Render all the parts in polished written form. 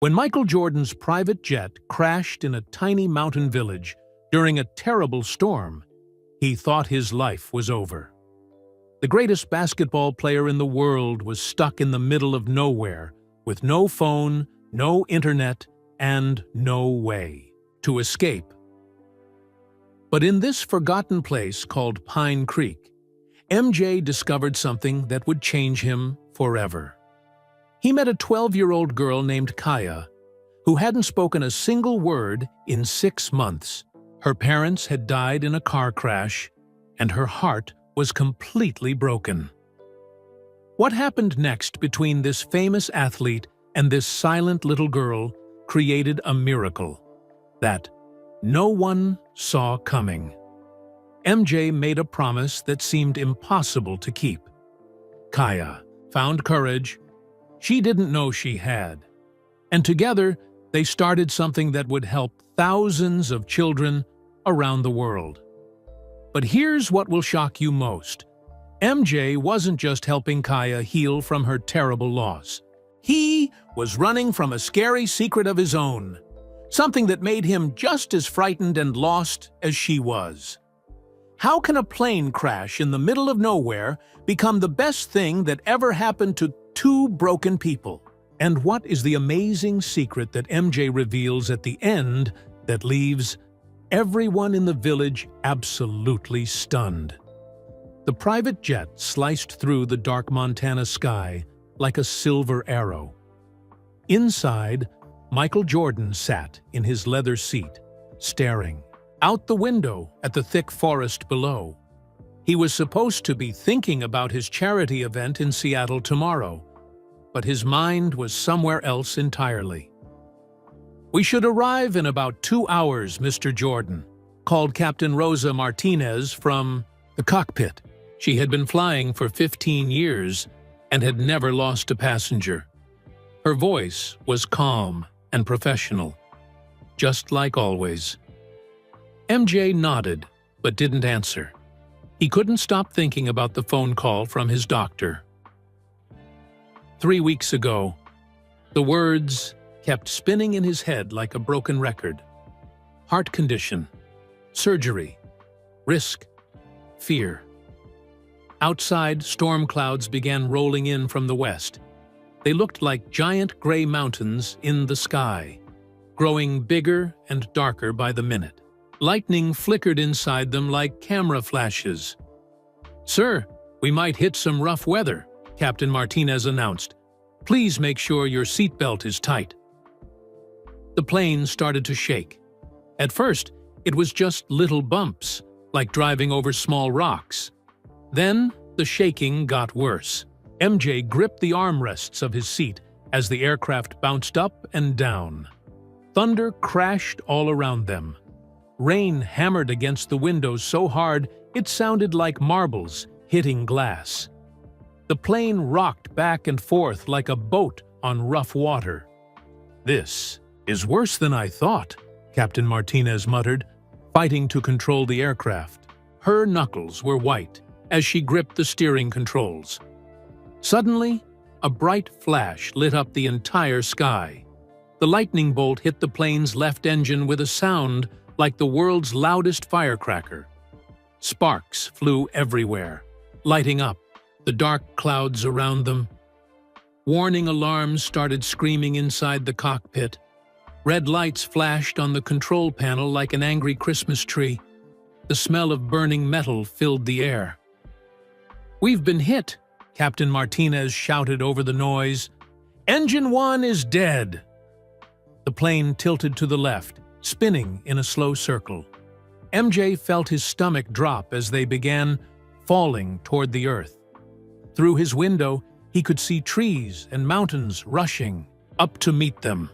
When Michael Jordan's private jet crashed in a tiny mountain village during a terrible storm, he thought his life was over. The greatest basketball player in the world was stuck in the middle of nowhere, with no phone, no internet, and no way to escape. But in this forgotten place called Pine Creek, MJ discovered something that would change him forever. He met a 12-year-old girl named Kaya, who hadn't spoken a single word in 6 months. Her parents had died in a car crash, and her heart was completely broken. What happened next between this famous athlete and this silent little girl created a miracle that no one saw coming. MJ made a promise that seemed impossible to keep. Kaya found courage she didn't know she had, and together they started something that would help thousands of children around the world. But here's what will shock you most. MJ wasn't just helping Kaya heal from her terrible loss. He was running from a scary secret of his own, something that made him just as frightened and lost as she was. How can a plane crash in the middle of nowhere become the best thing that ever happened to two broken people? And what is the amazing secret that MJ reveals at the end that leaves everyone in the village absolutely stunned? The private jet sliced through the dark Montana sky like a silver arrow. Inside, Michael Jordan sat in his leather seat, staring out the window at the thick forest below. He was supposed to be thinking about his charity event in Seattle tomorrow, but his mind was somewhere else entirely. "We should arrive in about 2 hours, Mr. Jordan," called Captain Rosa Martinez from the cockpit. She had been flying for 15 years and had never lost a passenger. Her voice was calm and professional, just like always. MJ nodded, but didn't answer. He couldn't stop thinking about the phone call from his doctor. 3 weeks ago, the words kept spinning in his head like a broken record. Heart condition, surgery, risk, fear. Outside, storm clouds began rolling in from the west. They looked like giant gray mountains in the sky, growing bigger and darker by the minute. Lightning flickered inside them like camera flashes. "Sir, we might hit some rough weather," Captain Martinez announced. "Please make sure your seatbelt is tight." The plane started to shake. At first, it was just little bumps, like driving over small rocks. Then, the shaking got worse. MJ gripped the armrests of his seat as the aircraft bounced up and down. Thunder crashed all around them. Rain hammered against the windows so hard it sounded like marbles hitting glass. The plane rocked back and forth like a boat on rough water. "This is worse than I thought," Captain Martinez muttered, fighting to control the aircraft. Her knuckles were white as she gripped the steering controls. Suddenly, a bright flash lit up the entire sky. The lightning bolt hit the plane's left engine with a sound like the world's loudest firecracker. Sparks flew everywhere, lighting up the dark clouds around them. Warning alarms started screaming inside the cockpit. Red lights flashed on the control panel like an angry Christmas tree. The smell of burning metal filled the air. "We've been hit," Captain Martinez shouted over the noise. "Engine 1 is dead." The plane tilted to the left, spinning in a slow circle. MJ felt his stomach drop as they began falling toward the earth. Through his window, he could see trees and mountains rushing up to meet them.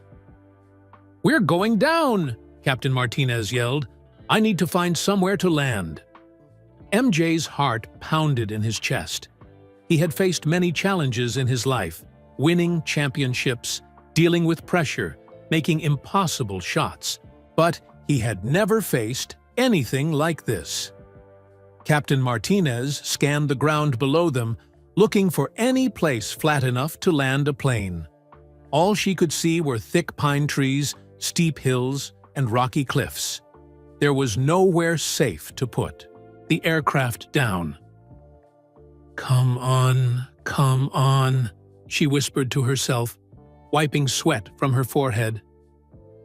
"We're going down!" Captain Martinez yelled. "I need to find somewhere to land." MJ's heart pounded in his chest. He had faced many challenges in his life, winning championships, dealing with pressure, making impossible shots. But he had never faced anything like this. Captain Martinez scanned the ground below them, looking for any place flat enough to land a plane. All she could see were thick pine trees, steep hills, and rocky cliffs. There was nowhere safe to put the aircraft down. "Come on," she whispered to herself, wiping sweat from her forehead.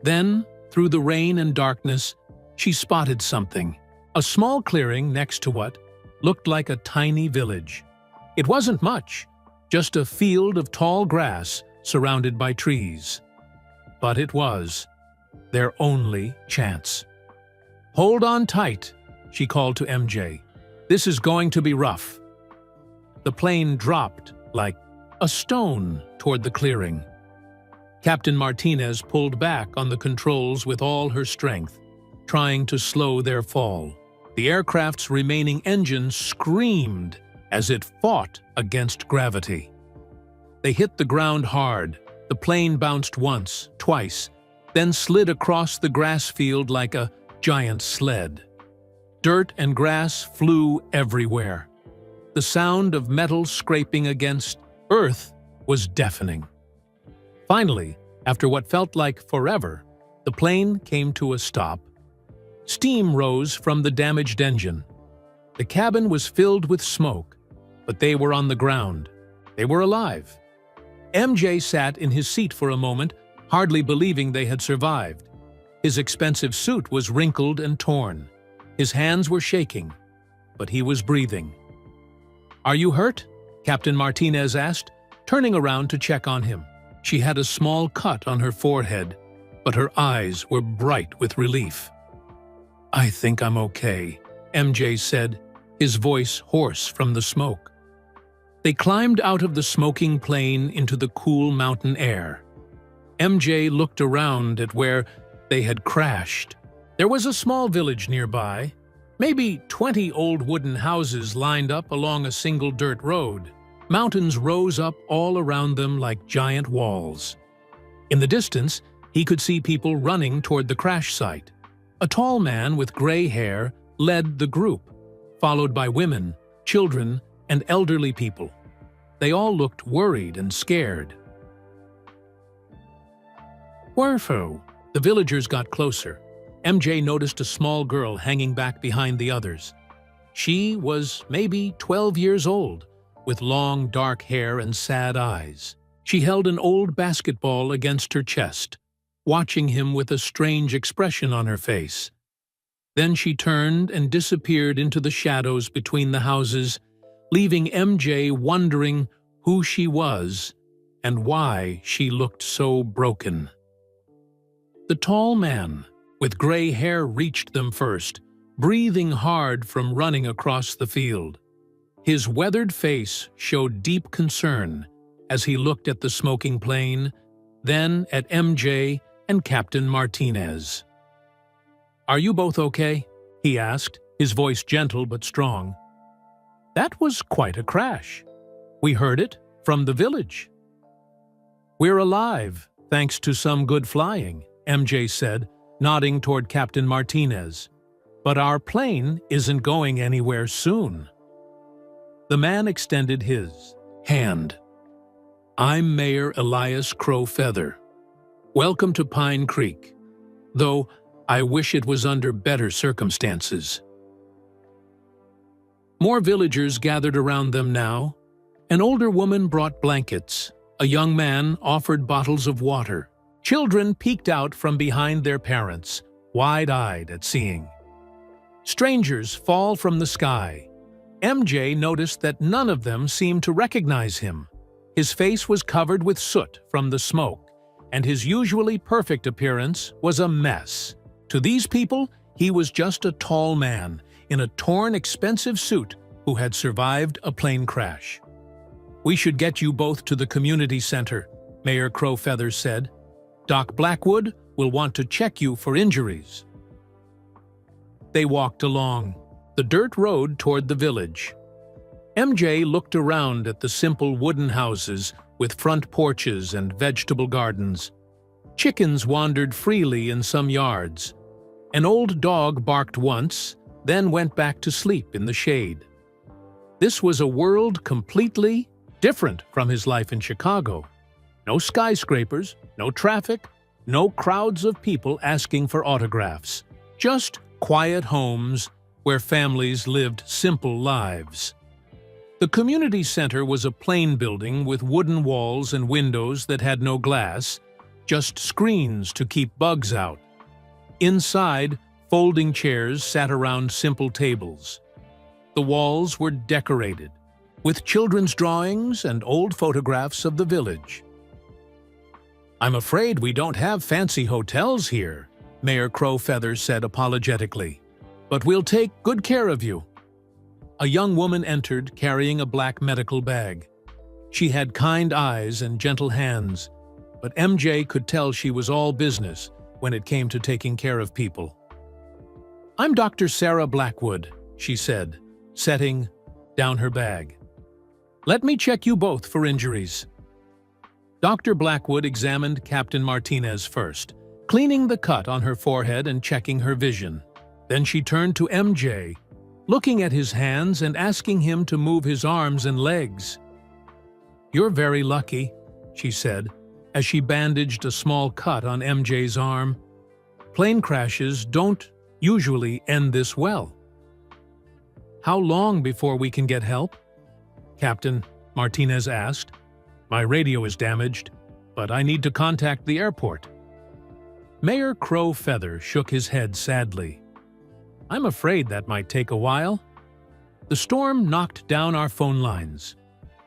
Then, through the rain and darkness, she spotted something, a small clearing next to what looked like a tiny village. It wasn't much, just a field of tall grass surrounded by trees. But it was their only chance. "Hold on tight," she called to MJ. "This is going to be rough." The plane dropped like a stone toward the clearing. Captain Martinez pulled back on the controls with all her strength, trying to slow their fall. The aircraft's remaining engine screamed as it fought against gravity. They hit the ground hard. The plane bounced once, twice, then slid across the grass field like a giant sled. Dirt and grass flew everywhere. The sound of metal scraping against earth was deafening. Finally, after what felt like forever, the plane came to a stop. Steam rose from the damaged engine. The cabin was filled with smoke, but they were on the ground. They were alive. MJ sat in his seat for a moment, hardly believing they had survived. His expensive suit was wrinkled and torn. His hands were shaking, but he was breathing. "Are you hurt?" Captain Martinez asked, turning around to check on him. She had a small cut on her forehead, but her eyes were bright with relief. "I think I'm okay," MJ said, his voice hoarse from the smoke. They climbed out of the smoking plane into the cool mountain air. MJ looked around at where they had crashed. There was a small village nearby, maybe 20 old wooden houses lined up along a single dirt road. Mountains rose up all around them like giant walls. In the distance, he could see people running toward the crash site. A tall man with gray hair led the group, followed by women, children, and elderly people. They all looked worried and scared. "Wherefore?" The villagers got closer. MJ noticed a small girl hanging back behind the others. She was maybe 12 years old, with long dark hair and sad eyes. She held an old basketball against her chest, watching him with a strange expression on her face. Then she turned and disappeared into the shadows between the houses, leaving MJ wondering who she was and why she looked so broken. The tall man with gray hair reached them first, breathing hard from running across the field. His weathered face showed deep concern as he looked at the smoking plane, then at MJ and Captain Martinez. "Are you both okay?" he asked, his voice gentle but strong. "That was quite a crash. We heard it from the village." "We're alive, thanks to some good flying," MJ said, nodding toward Captain Martinez. "But our plane isn't going anywhere soon." The man extended his hand. "I'm Mayor Elias Crow Feather. Welcome to Pine Creek, though I wish it was under better circumstances." More villagers gathered around them now. An older woman brought blankets. A young man offered bottles of water. Children peeked out from behind their parents, wide-eyed at seeing. Strangers fall from the sky. MJ noticed that none of them seemed to recognize him. His face was covered with soot from the smoke, and his usually perfect appearance was a mess. To these people, he was just a tall man in a torn, expensive suit who had survived a plane crash. "We should get you both to the community center," Mayor Crowfeather said. "Doc Blackwood will want to check you for injuries." They walked along the dirt road toward the village. MJ looked around at the simple wooden houses with front porches and vegetable gardens. Chickens wandered freely in some yards. An old dog barked once, then went back to sleep in the shade. This was a world completely different from his life in Chicago. No skyscrapers, no traffic, no crowds of people asking for autographs. Just quiet homes where families lived simple lives. The community center was a plain building with wooden walls and windows that had no glass, just screens to keep bugs out. Inside, folding chairs sat around simple tables. The walls were decorated with children's drawings and old photographs of the village. "I'm afraid we don't have fancy hotels here," Mayor Crowfeather said apologetically. "But we'll take good care of you." A young woman entered carrying a black medical bag. She had kind eyes and gentle hands, but MJ could tell she was all business when it came to taking care of people. "I'm Dr. Sarah Blackwood," she said, setting down her bag. "Let me check you both for injuries." Dr. Blackwood examined Captain Martinez first, cleaning the cut on her forehead and checking her vision. Then she turned to MJ, looking at his hands and asking him to move his arms and legs. "You're very lucky," she said, as she bandaged a small cut on MJ's arm. "Plane crashes don't usually end this well." "How long before we can get help?" Captain Martinez asked. "My radio is damaged, but I need to contact the airport." Mayor Crowfeather shook his head sadly. "I'm afraid that might take a while. The storm knocked down our phone lines.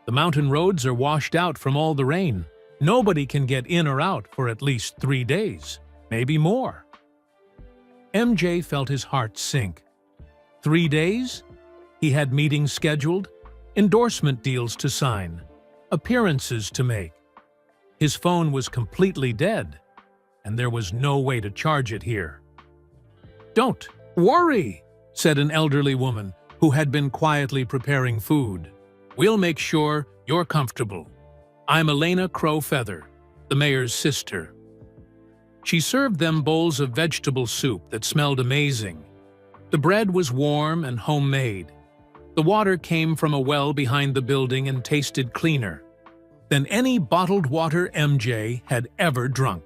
The mountain roads are washed out from all the rain. Nobody can get in or out for at least 3 days, maybe more." MJ felt his heart sink. 3 days? He had meetings scheduled, endorsement deals to sign, appearances to make. His phone was completely dead, and there was no way to charge it here. "Don't worry," said an elderly woman who had been quietly preparing food. "We'll make sure you're comfortable. I'm Elena Crowfeather, the mayor's sister." She served them bowls of vegetable soup that smelled amazing. The bread was warm and homemade. The water came from a well behind the building and tasted cleaner than any bottled water MJ had ever drunk.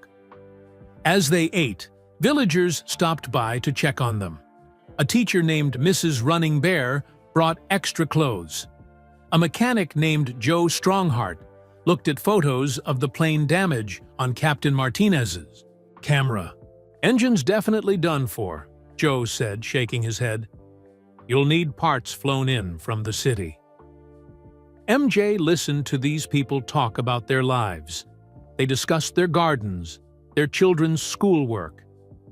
As they ate, villagers stopped by to check on them. A teacher named Mrs. Running Bear brought extra clothes. A mechanic named Joe Strongheart looked at photos of the plane damage on Captain Martinez's camera. "Engine's definitely done for," Joe said, shaking his head. "You'll need parts flown in from the city." MJ listened to these people talk about their lives. They discussed their gardens, their children's schoolwork,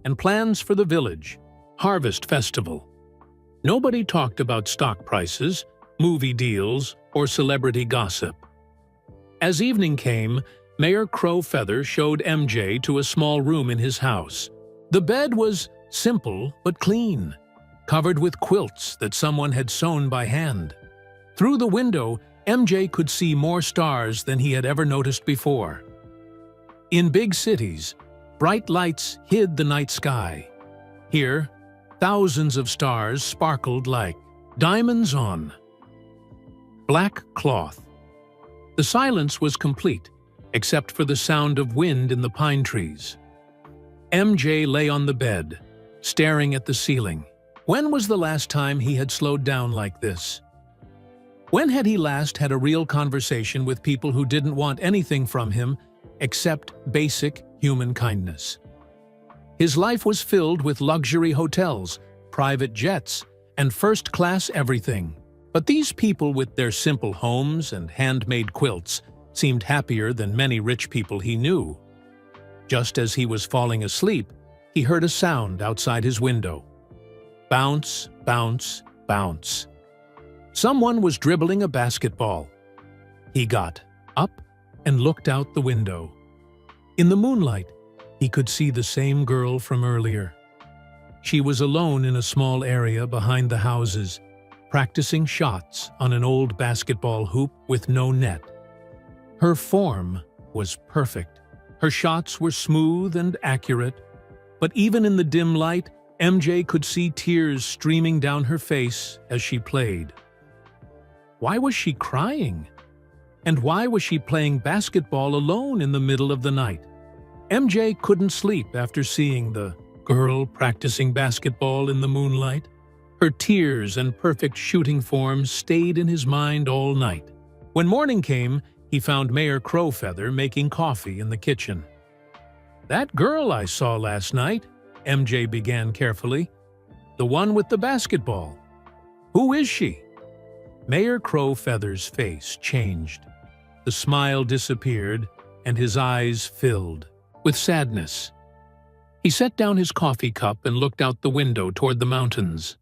and plans for the village harvest festival. Nobody talked about stock prices, movie deals, or celebrity gossip. As evening came, Mayor Crowfeather showed MJ to a small room in his house. The bed was simple but clean, covered with quilts that someone had sewn by hand. Through the window, MJ could see more stars than he had ever noticed before. In big cities, bright lights hid the night sky. Here, thousands of stars sparkled like diamonds on black cloth. The silence was complete, except for the sound of wind in the pine trees. MJ lay on the bed, staring at the ceiling. When was the last time he had slowed down like this? When had he last had a real conversation with people who didn't want anything from him except basic human kindness? His life was filled with luxury hotels, private jets, and first-class everything. But these people with their simple homes and handmade quilts seemed happier than many rich people he knew. Just as he was falling asleep, he heard a sound outside his window. Bounce, bounce, bounce. Someone was dribbling a basketball. He got up and looked out the window. In the moonlight, he could see the same girl from earlier. She was alone in a small area behind the houses, practicing shots on an old basketball hoop with no net. Her form was perfect. Her shots were smooth and accurate, but even in the dim light, MJ could see tears streaming down her face as she played. Why was she crying? And why was she playing basketball alone in the middle of the night? MJ couldn't sleep after seeing the girl practicing basketball in the moonlight. Her tears and perfect shooting form stayed in his mind all night. When morning came, he found Mayor Crowfeather making coffee in the kitchen. "That girl I saw last night," MJ began carefully. "The one with the basketball. Who is she?" Mayor Crowfeather's face changed. The smile disappeared, and his eyes filled with sadness. He set down his coffee cup and looked out the window toward the mountains.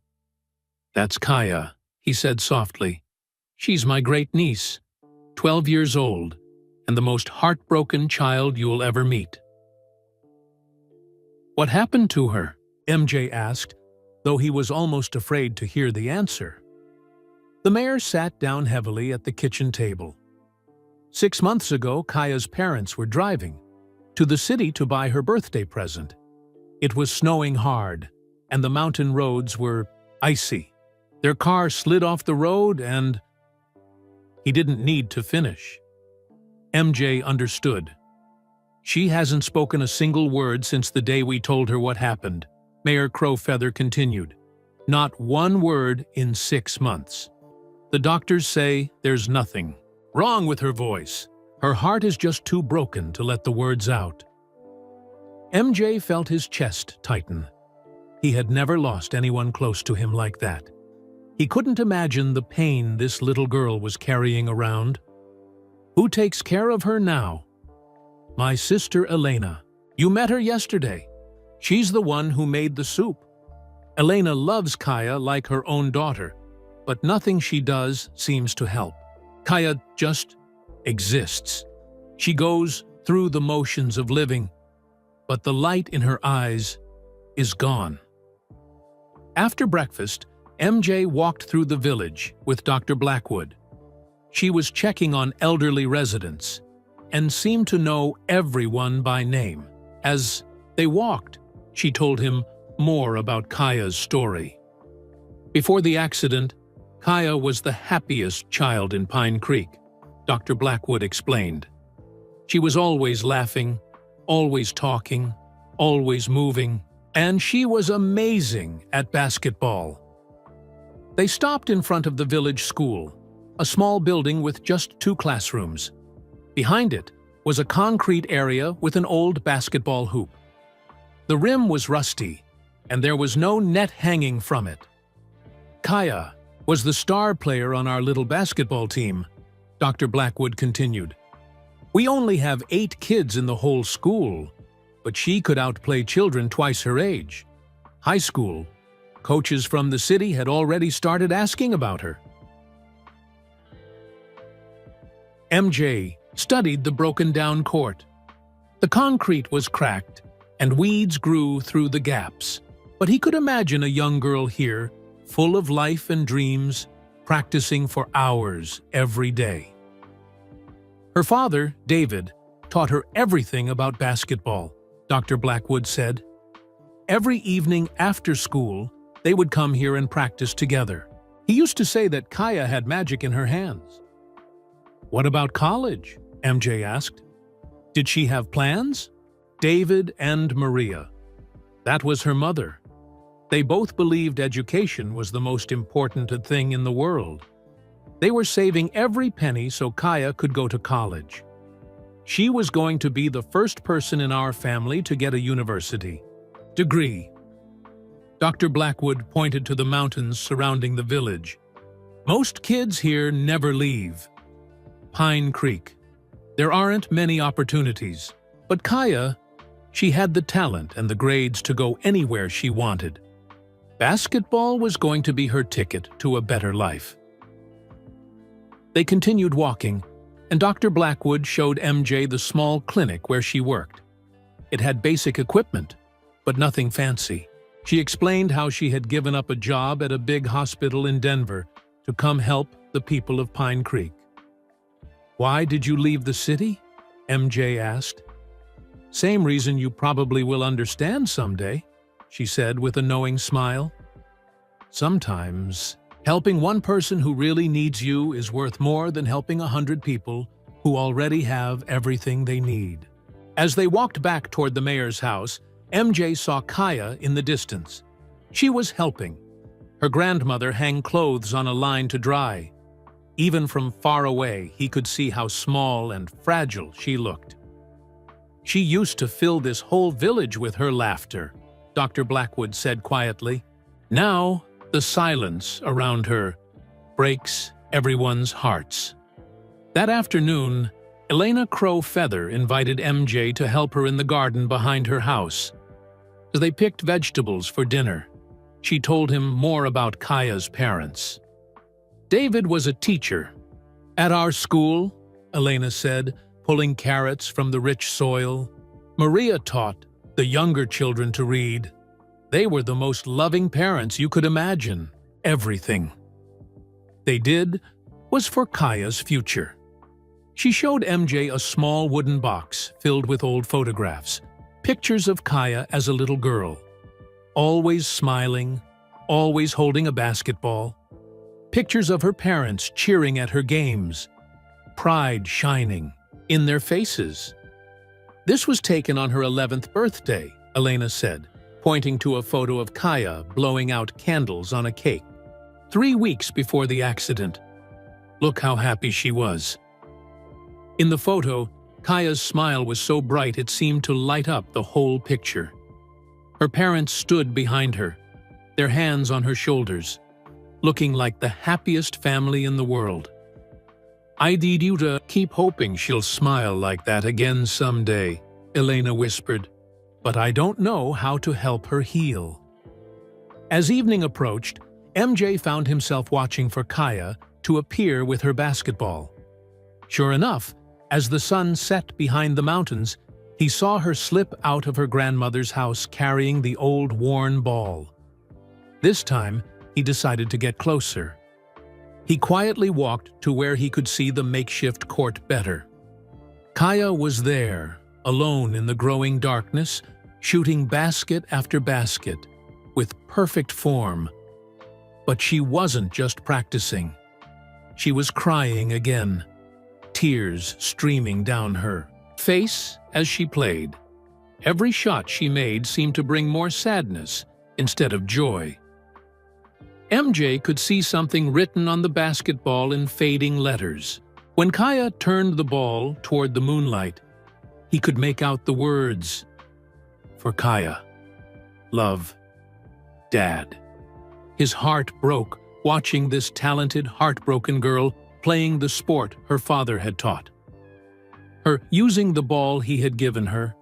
"That's Kaya," he said softly. "She's my great-niece, 12 years old, and the most heartbroken child you'll ever meet." "What happened to her?" MJ asked, though he was almost afraid to hear the answer. The mayor sat down heavily at the kitchen table. 6 months ago, Kaya's parents were driving to the city to buy her birthday present. It was snowing hard, and the mountain roads were icy. Their car slid off the road and... He didn't need to finish. MJ understood. "She hasn't spoken a single word since the day we told her what happened," Mayor Crowfeather continued. "Not one word in 6 months. The doctors say there's nothing wrong with her voice. Her heart is just too broken to let the words out." MJ felt his chest tighten. He had never lost anyone close to him like that. He couldn't imagine the pain this little girl was carrying around. "Who takes care of her now?" "My sister Elena. You met her yesterday. She's the one who made the soup." Elena loves Kaya like her own daughter, but nothing she does seems to help. Kaya just exists. She goes through the motions of living, but the light in her eyes is gone. After breakfast, MJ walked through the village with Dr. Blackwood. She was checking on elderly residents and seemed to know everyone by name. As they walked, she told him more about Kaya's story. Before the accident, Kaya was the happiest child in Pine Creek, Dr. Blackwood explained. She was always laughing, always talking, always moving, and she was amazing at basketball. They stopped in front of the village school, a small building with just 2 classrooms. Behind it was a concrete area with an old basketball hoop. The rim was rusty, and there was no net hanging from it. "Kaya was the star player on our little basketball team," Dr. Blackwood continued. "We only have 8 kids in the whole school, but she could outplay children twice her age. High school, coaches from the city had already started asking about her." MJ studied the broken-down court. The concrete was cracked, and weeds grew through the gaps, but he could imagine a young girl here, full of life and dreams, practicing for hours every day. Her father, David, taught her everything about basketball, Dr. Blackwood said. Every evening after school, they would come here and practice together. He used to say that Kaya had magic in her hands. "What about college?" MJ asked. "Did she have plans?" David and Maria. That was her mother. They both believed education was the most important thing in the world. They were saving every penny so Kaya could go to college. She was going to be the first person in our family to get a university degree. Dr. Blackwood pointed to the mountains surrounding the village. "Most kids here never leave Pine Creek. There aren't many opportunities, but Kaya, she had the talent and the grades to go anywhere she wanted. Basketball was going to be her ticket to a better life." They continued walking, and Dr. Blackwood showed MJ the small clinic where she worked. It had basic equipment, but nothing fancy. She explained how she had given up a job at a big hospital in Denver to come help the people of Pine Creek. "Why did you leave the city?" MJ asked. "Same reason you probably will understand someday," she said with a knowing smile. "Sometimes, helping one person who really needs you is worth more than helping 100 people who already have everything they need. As they walked back toward the mayor's house, MJ saw Kaya in the distance. She was helping her grandmother hang clothes on a line to dry. Even from far away, he could see how small and fragile she looked. She used to fill this whole village with her laughter, Dr. Blackwood said quietly. Now, the silence around her breaks everyone's hearts. That afternoon, Elena Crow Feather invited MJ to help her in the garden behind her house. As they picked vegetables for dinner, she told him more about Kaya's parents. David was a teacher. At our school, Elena said, pulling carrots from the rich soil, Maria taught the younger children to read. They were the most loving parents you could imagine. Everything they did was for Kaya's future. She showed MJ a small wooden box filled with old photographs, pictures of Kaya as a little girl, always smiling, always holding a basketball, pictures of her parents cheering at her games, pride shining in their faces. This was taken on her 11th birthday, Elena said, pointing to a photo of Kaya blowing out candles on a cake. 3 weeks before the accident. Look how happy she was. In the photo, Kaya's smile was so bright it seemed to light up the whole picture. Her parents stood behind her, their hands on her shoulders, looking like the happiest family in the world. I need you to keep hoping she'll smile like that again someday, Elena whispered, but I don't know how to help her heal. As evening approached, MJ found himself watching for Kaya to appear with her basketball. Sure enough, as the sun set behind the mountains, he saw her slip out of her grandmother's house carrying the old worn ball. This time, he decided to get closer. He quietly walked to where he could see the makeshift court better. Kaya was there, alone in the growing darkness, shooting basket after basket, with perfect form. But she wasn't just practicing. She was crying again, tears streaming down her face as she played. Every shot she made seemed to bring more sadness instead of joy. MJ could see something written on the basketball in fading letters. When Kaya turned the ball toward the moonlight, he could make out the words, "For Kaya, love, Dad." His heart broke watching this talented, heartbroken girl playing the sport her father had taught. Her using the ball he had given her,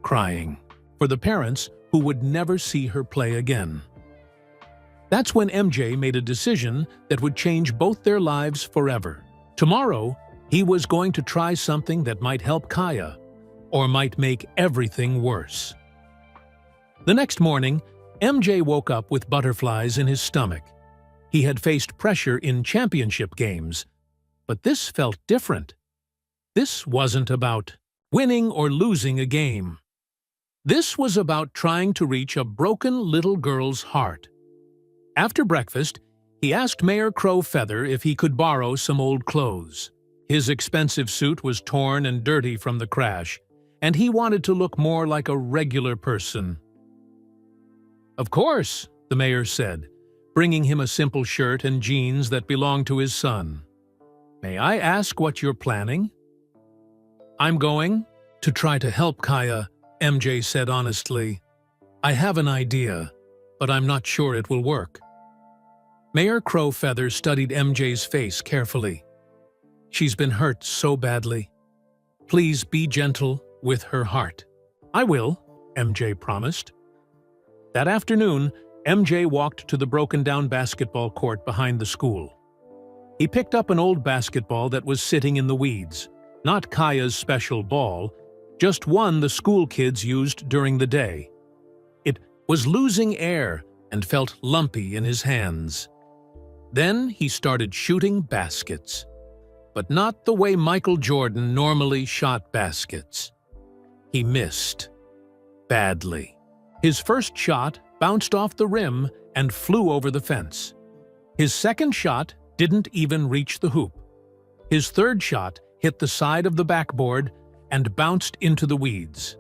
crying for the parents who would never see her play again. That's when MJ made a decision that would change both their lives forever. Tomorrow, he was going to try something that might help Kaya, or might make everything worse. The next morning, MJ woke up with butterflies in his stomach. He had faced pressure in championship games, but this felt different. This wasn't about winning or losing a game. This was about trying to reach a broken little girl's heart. After breakfast, he asked Mayor Crow Feather if he could borrow some old clothes. His expensive suit was torn and dirty from the crash, and he wanted to look more like a regular person. "Of course," the mayor said, bringing him a simple shirt and jeans that belonged to his son. "May I ask what you're planning?" "I'm going to try to help Kaya," MJ said honestly. "I have an idea, but I'm not sure it will work." Mayor Crow Feather studied MJ's face carefully. "She's been hurt so badly. Please be gentle with her heart." "I will," MJ promised. That afternoon, MJ walked to the broken-down basketball court behind the school. He picked up an old basketball that was sitting in the weeds. Not Kaya's special ball, just one the school kids used during the day. It was losing air and felt lumpy in his hands. Then he started shooting baskets, but not the way Michael Jordan normally shot baskets. He missed badly. His first shot bounced off the rim and flew over the fence. His second shot didn't even reach the hoop. His third shot hit the side of the backboard, and bounced into the weeds.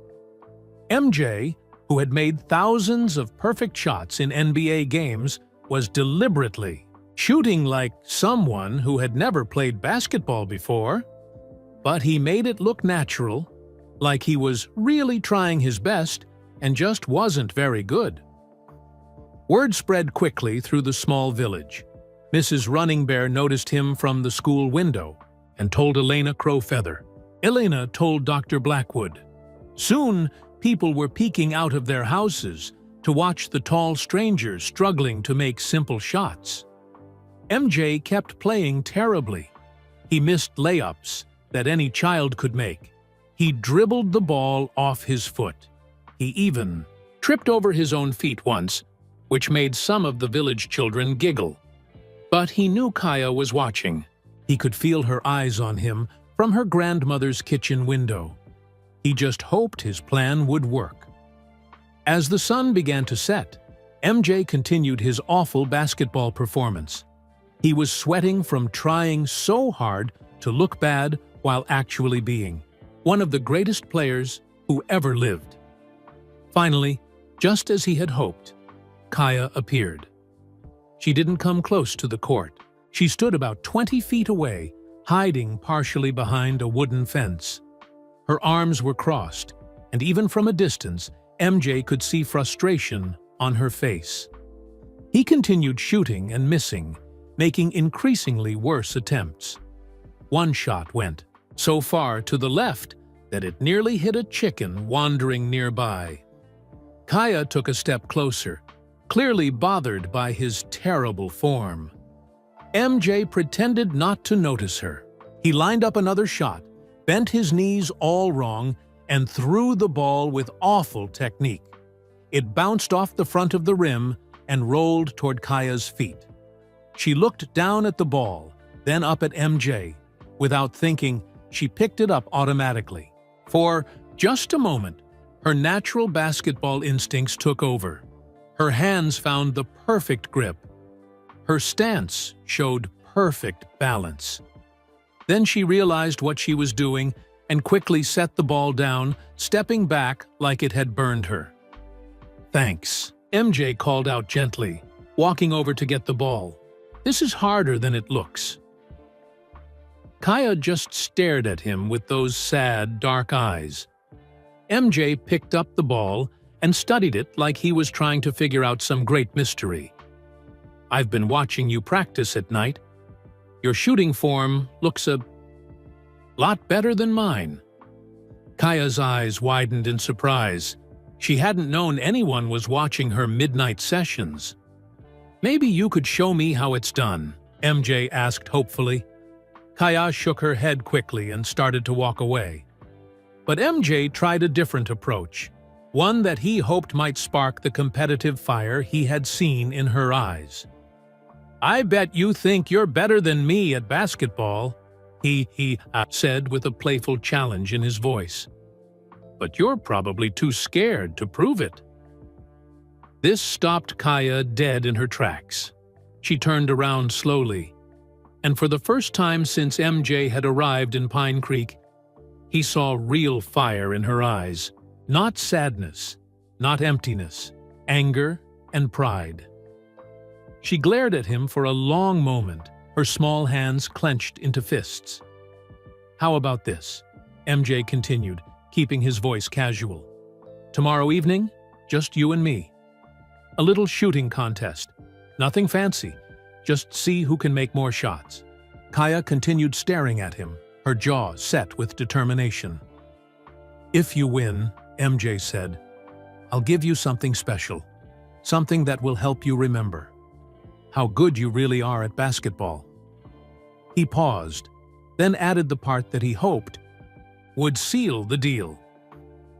MJ, who had made thousands of perfect shots in NBA games, was deliberately shooting like someone who had never played basketball before. But he made it look natural, like he was really trying his best and just wasn't very good. Word spread quickly through the small village. Mrs. Running Bear noticed him from the school window and told Elena Crowfeather. Elena told Dr. Blackwood. Soon, people were peeking out of their houses to watch the tall stranger struggling to make simple shots. MJ kept playing terribly. He missed layups that any child could make. He dribbled the ball off his foot. He even tripped over his own feet once, which made some of the village children giggle. But he knew Kaya was watching. He could feel her eyes on him from her grandmother's kitchen window. He just hoped his plan would work. As the sun began to set, MJ continued his awful basketball performance. He was sweating from trying so hard to look bad while actually being one of the greatest players who ever lived. Finally, just as he had hoped, Kaya appeared. She didn't come close to the court. She stood about 20 feet away, hiding partially behind a wooden fence. Her arms were crossed, and even from a distance, MJ could see frustration on her face. He continued shooting and missing, making increasingly worse attempts. One shot went so far to the left that it nearly hit a chicken wandering nearby. Kaya took a step closer, clearly bothered by his terrible form. MJ pretended not to notice her. He lined up another shot, bent his knees all wrong, and threw the ball with awful technique. It bounced off the front of the rim and rolled toward Kaya's feet. She looked down at the ball, then up at MJ. Without thinking, she picked it up automatically. For just a moment, her natural basketball instincts took over. Her hands found the perfect grip. Her stance showed perfect balance. Then she realized what she was doing and quickly set the ball down, stepping back like it had burned her. "Thanks," MJ called out gently, walking over to get the ball. "This is harder than it looks." Kaya just stared at him with those sad, dark eyes. MJ picked up the ball and studied it like he was trying to figure out some great mystery. "I've been watching you practice at night. Your shooting form looks a lot better than mine." Kaya's eyes widened in surprise. She hadn't known anyone was watching her midnight sessions. "Maybe you could show me how it's done," MJ asked hopefully. Kaya shook her head quickly and started to walk away. But MJ tried a different approach, one that he hoped might spark the competitive fire he had seen in her eyes. "I bet you think you're better than me at basketball," he said with a playful challenge in his voice. "But you're probably too scared to prove it." This stopped Kaya dead in her tracks. She turned around slowly, and for the first time since MJ had arrived in Pine Creek, he saw real fire in her eyes. Not sadness, not emptiness, anger and pride. She glared at him for a long moment, her small hands clenched into fists. "How about this?" MJ continued, keeping his voice casual. "Tomorrow evening, just you and me. A little shooting contest. Nothing fancy. Just see who can make more shots." Kaya continued staring at him, her jaw set with determination. "If you win," MJ said, "I'll give you something special. Something that will help you remember how good you really are at basketball." He paused, then added the part that he hoped would seal the deal.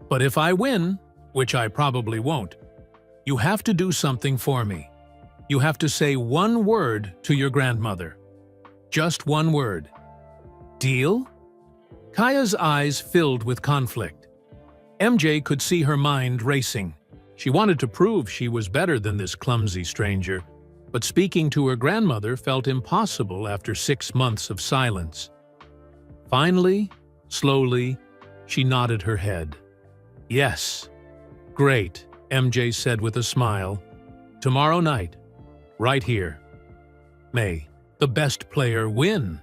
"But if I win, which I probably won't, you have to do something for me. You have to say one word to your grandmother. Just one word. Deal?" Kaya's eyes filled with conflict. MJ could see her mind racing. She wanted to prove she was better than this clumsy stranger, but speaking to her grandmother felt impossible after 6 months of silence. Finally, slowly, she nodded her head. "Yes, great," MJ said with a smile. "Tomorrow night, right here. May the best player win."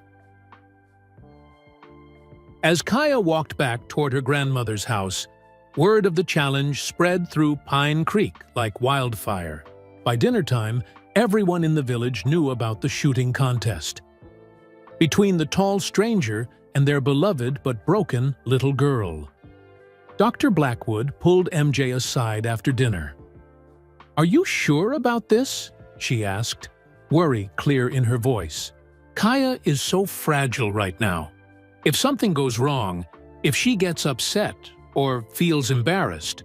As Kaya walked back toward her grandmother's house, word of the challenge spread through Pine Creek like wildfire. By dinnertime, everyone in the village knew about the shooting contest. Between the tall stranger and their beloved but broken little girl. Dr. Blackwood pulled MJ aside after dinner. "Are you sure about this?" she asked, worry clear in her voice. "Kaya is so fragile right now. If something goes wrong, if she gets upset or feels embarrassed."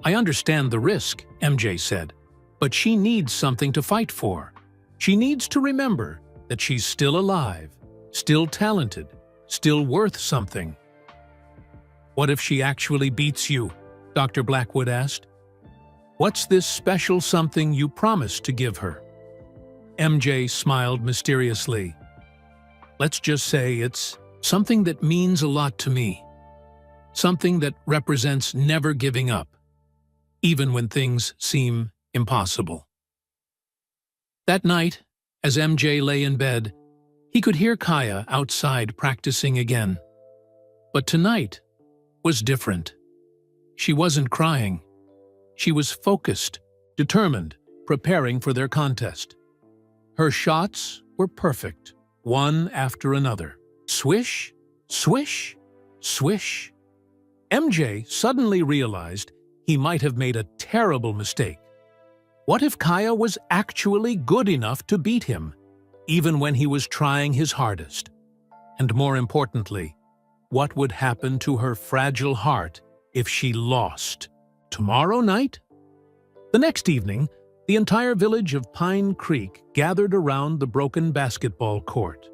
"I understand the risk," MJ said, "but she needs something to fight for. She needs to remember that she's still alive, still talented, still worth something." "What if she actually beats you?" Dr. Blackwood asked. "What's this special something you promised to give her?" MJ smiled mysteriously. "Let's just say it's something that means a lot to me. Something that represents never giving up, even when things seem impossible." That night, as MJ lay in bed, he could hear Kaya outside practicing again. But tonight was different. She wasn't crying. She was focused, determined, preparing for their contest. Her shots were perfect, one after another. Swish, swish, swish. MJ suddenly realized he might have made a terrible mistake. What if Kaya was actually good enough to beat him, even when he was trying his hardest? And more importantly, what would happen to her fragile heart if she lost? Tomorrow night? The next evening, the entire village of Pine Creek gathered around the broken basketball court.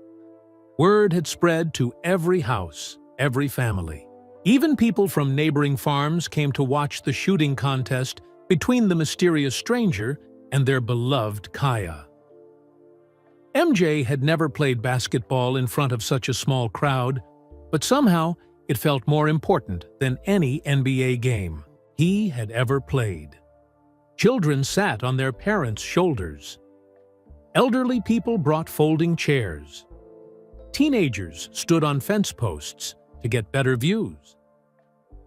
Word had spread to every house, every family. Even people from neighboring farms came to watch the shooting contest between the mysterious stranger and their beloved Kaya. MJ had never played basketball in front of such a small crowd, but somehow it felt more important than any NBA game he had ever played. Children sat on their parents' shoulders. Elderly people brought folding chairs. Teenagers stood on fence posts to get better views.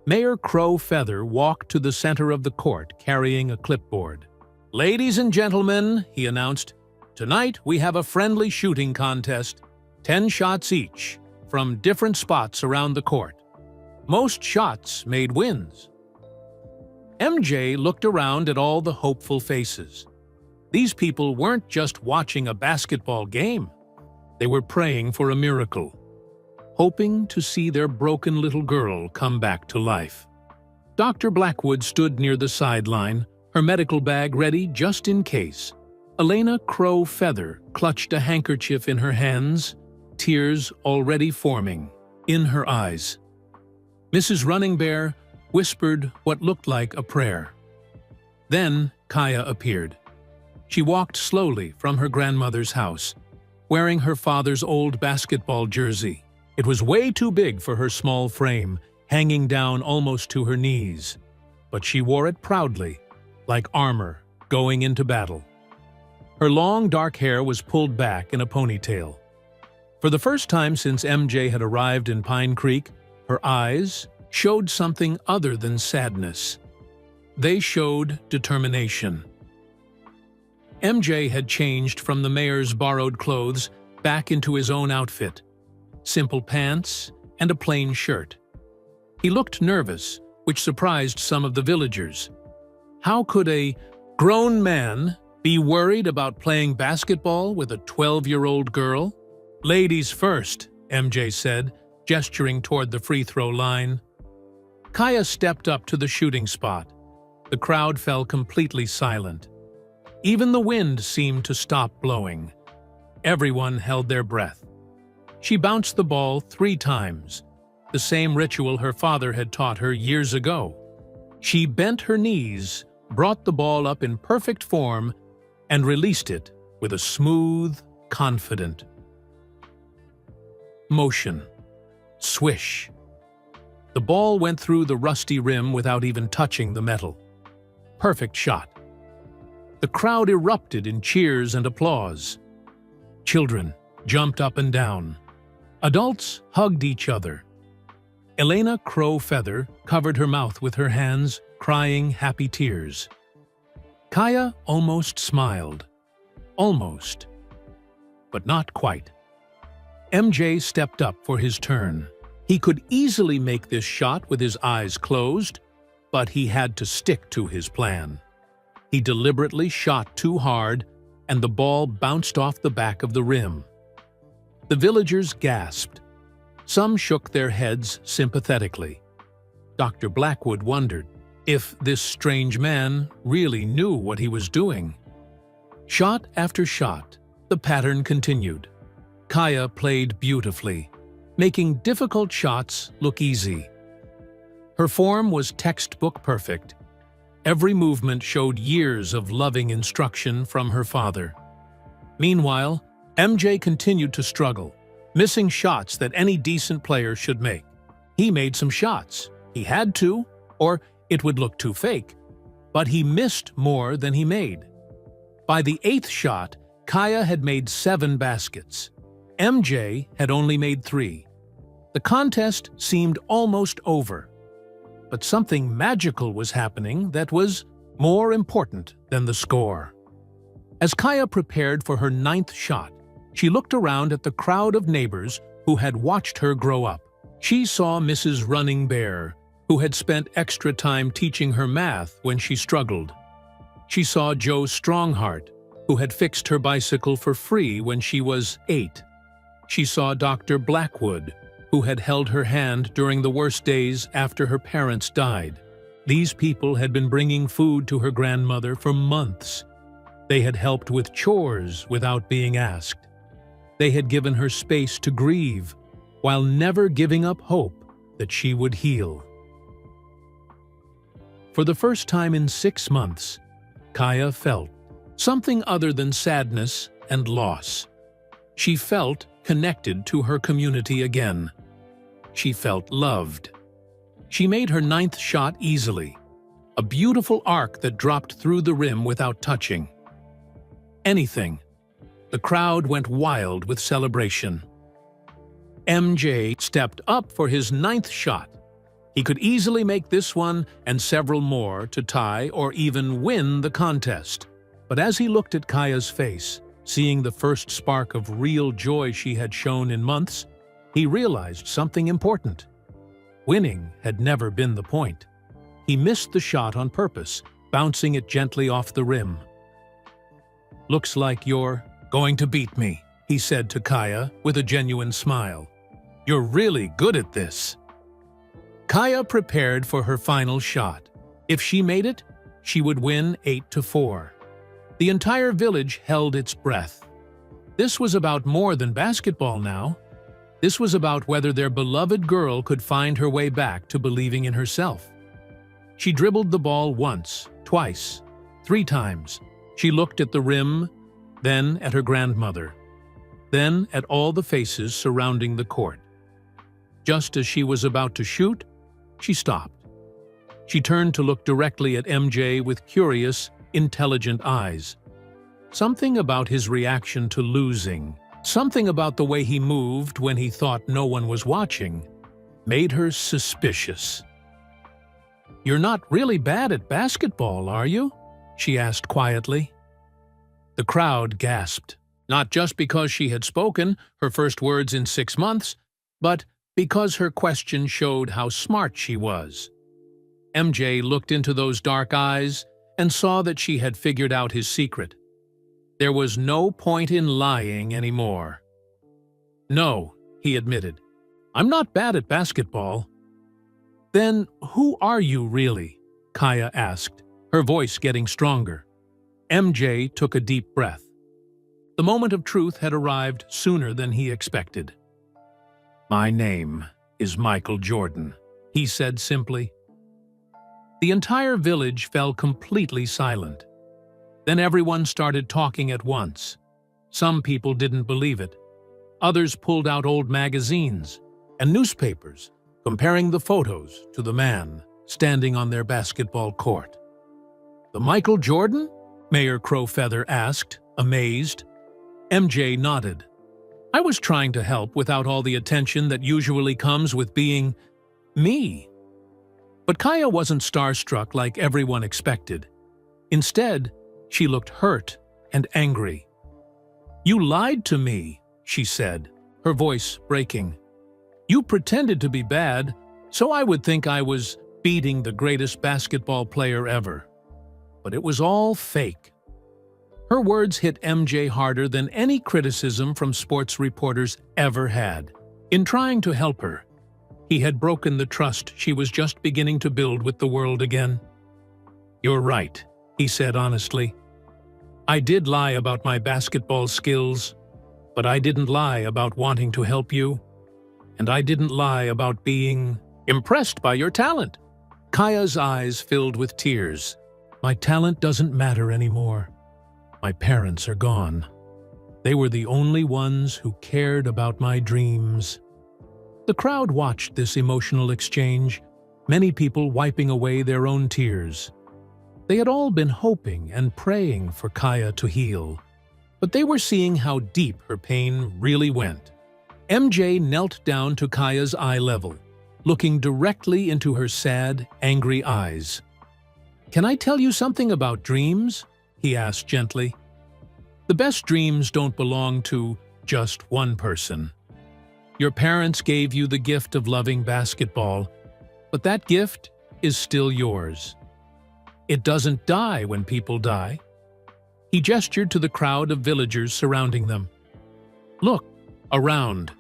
Mayor Crow Feather walked to the center of the court carrying a clipboard. "Ladies and gentlemen," he announced, "tonight we have a friendly shooting contest, 10 shots each, from different spots around the court. Most shots made wins." MJ looked around at all the hopeful faces. These people weren't just watching a basketball game. They were praying for a miracle, hoping to see their broken little girl come back to life. Dr. Blackwood stood near the sideline, her medical bag ready just in case. Elena Crow Feather clutched a handkerchief in her hands, tears already forming in her eyes. Mrs. Running Bear whispered what looked like a prayer. Then Kaya appeared. She walked slowly from her grandmother's house, wearing her father's old basketball jersey. It was way too big for her small frame, hanging down almost to her knees. But she wore it proudly, like armor going into battle. Her long dark hair was pulled back in a ponytail. For the first time since MJ had arrived in Pine Creek, her eyes showed something other than sadness. They showed determination. MJ had changed from the mayor's borrowed clothes back into his own outfit. Simple pants and a plain shirt. He looked nervous, which surprised some of the villagers. How could a grown man be worried about playing basketball with a 12-year-old girl? "Ladies first," MJ said, gesturing toward the free throw line. Kaya stepped up to the shooting spot. The crowd fell completely silent. Even the wind seemed to stop blowing. Everyone held their breath. She bounced the ball 3 times, the same ritual her father had taught her years ago. She bent her knees, brought the ball up in perfect form, and released it with a smooth, confident. motion. Swish. The ball went through the rusty rim without even touching the metal. Perfect shot. The crowd erupted in cheers and applause. Children jumped up and down. Adults hugged each other. Elena Crowfeather covered her mouth with her hands, crying happy tears. Kaya almost smiled. Almost. But not quite. MJ stepped up for his turn. He could easily make this shot with his eyes closed, but he had to stick to his plan. He deliberately shot too hard, and the ball bounced off the back of the rim. The villagers gasped. Some shook their heads sympathetically. Dr. Blackwood wondered if this strange man really knew what he was doing. Shot after shot, the pattern continued. Kaya played beautifully, making difficult shots look easy. Her form was textbook perfect. Every movement showed years of loving instruction from her father. Meanwhile, MJ continued to struggle, missing shots that any decent player should make. He made some shots. He had to, or it would look too fake. But he missed more than he made. By the 8th shot, Kaya had made 7 baskets. MJ had only made 3. The contest seemed almost over. But something magical was happening that was more important than the score. As Kaya prepared for her 9th shot, she looked around at the crowd of neighbors who had watched her grow up. She saw Mrs. Running Bear, who had spent extra time teaching her math when she struggled. She saw Joe Strongheart, who had fixed her bicycle for free when she was 8. She saw Dr. Blackwood, who had held her hand during the worst days after her parents died. These people had been bringing food to her grandmother for months. They had helped with chores without being asked. They had given her space to grieve, while never giving up hope that she would heal. For the first time in 6 months, Kaya felt something other than sadness and loss. She felt connected to her community again. She felt loved. She made her 9th shot easily, a beautiful arc that dropped through the rim without touching anything. The crowd went wild with celebration. MJ stepped up for his 9th shot. He could easily make this one and several more to tie or even win the contest. But as he looked at Kaya's face, seeing the first spark of real joy she had shown in months, he realized something important. Winning had never been the point. He missed the shot on purpose, bouncing it gently off the rim. "Looks like you're going to beat me," he said to Kaya with a genuine smile. "You're really good at this." Kaya prepared for her final shot. If she made it, she would win 8-4. The entire village held its breath. This was about more than basketball now. This was about whether their beloved girl could find her way back to believing in herself. She dribbled the ball once, twice, 3 times. She looked at the rim, then at her grandmother, then at all the faces surrounding the court. Just as she was about to shoot, she stopped. She turned to look directly at MJ with curious, intelligent eyes. Something about his reaction to losing, something about the way he moved when he thought no one was watching, made her suspicious. "You're not really bad at basketball, are you?" she asked quietly. The crowd gasped, not just because she had spoken her first words in 6 months, but because her question showed how smart she was. MJ looked into those dark eyes and saw that she had figured out his secret. There was no point in lying anymore. "No," he admitted. "I'm not bad at basketball." "Then who are you really?" Kaya asked, her voice getting stronger. MJ took a deep breath. The moment of truth had arrived sooner than he expected. "My name is Michael Jordan," he said simply. The entire village fell completely silent. Then everyone started talking at once. Some people didn't believe it. Others pulled out old magazines and newspapers, comparing the photos to the man standing on their basketball court. "The Michael Jordan?" Mayor Crowfeather asked, amazed. MJ nodded. "I was trying to help without all the attention that usually comes with being me." But Kaya wasn't starstruck like everyone expected. Instead, she looked hurt and angry. "You lied to me," she said, her voice breaking. "You pretended to be bad, so I would think I was beating the greatest basketball player ever. But it was all fake." Her words hit MJ harder than any criticism from sports reporters ever had. In trying to help her, he had broken the trust she was just beginning to build with the world again. "You're right," he said honestly. "I did lie about my basketball skills, but I didn't lie about wanting to help you. And I didn't lie about being impressed by your talent." Kaya's eyes filled with tears. "My talent doesn't matter anymore. My parents are gone. They were the only ones who cared about my dreams." The crowd watched this emotional exchange, many people wiping away their own tears. They had all been hoping and praying for Kaya to heal, but they were seeing how deep her pain really went. MJ knelt down to Kaya's eye level, looking directly into her sad, angry eyes. "Can I tell you something about dreams?" he asked gently. "The best dreams don't belong to just one person. Your parents gave you the gift of loving basketball, but that gift is still yours. It doesn't die when people die." He gestured to the crowd of villagers surrounding them. "Look around.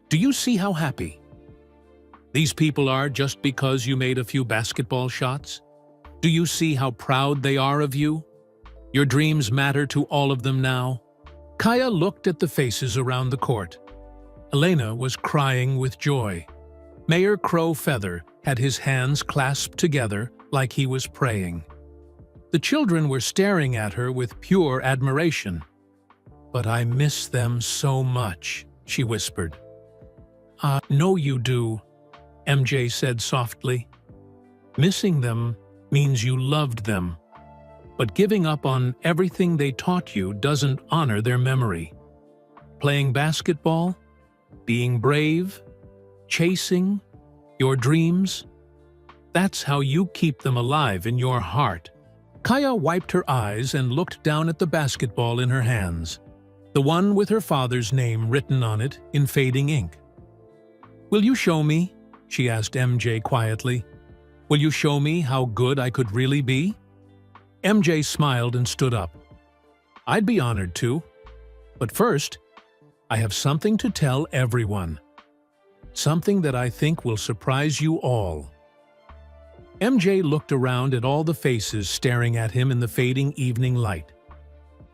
Do you see how happy these people are just because you made a few basketball shots? Do you see how proud they are of you? Your dreams matter to all of them now." Kaya looked at the faces around the court. Elena was crying with joy. Mayor Crowfeather had his hands clasped together like he was praying. The children were staring at her with pure admiration. "But I miss them so much," she whispered. "I know you do," MJ said softly. "Missing them means you loved them. But giving up on everything they taught you doesn't honor their memory. Playing basketball, being brave, chasing your dreams, that's how you keep them alive in your heart." Kaya wiped her eyes and looked down at the basketball in her hands, the one with her father's name written on it in fading ink. "Will you show me?" she asked MJ quietly. "Will you show me how good I could really be?" MJ smiled and stood up. "I'd be honored to. But first, I have something to tell everyone. Something that I think will surprise you all." MJ looked around at all the faces staring at him in the fading evening light.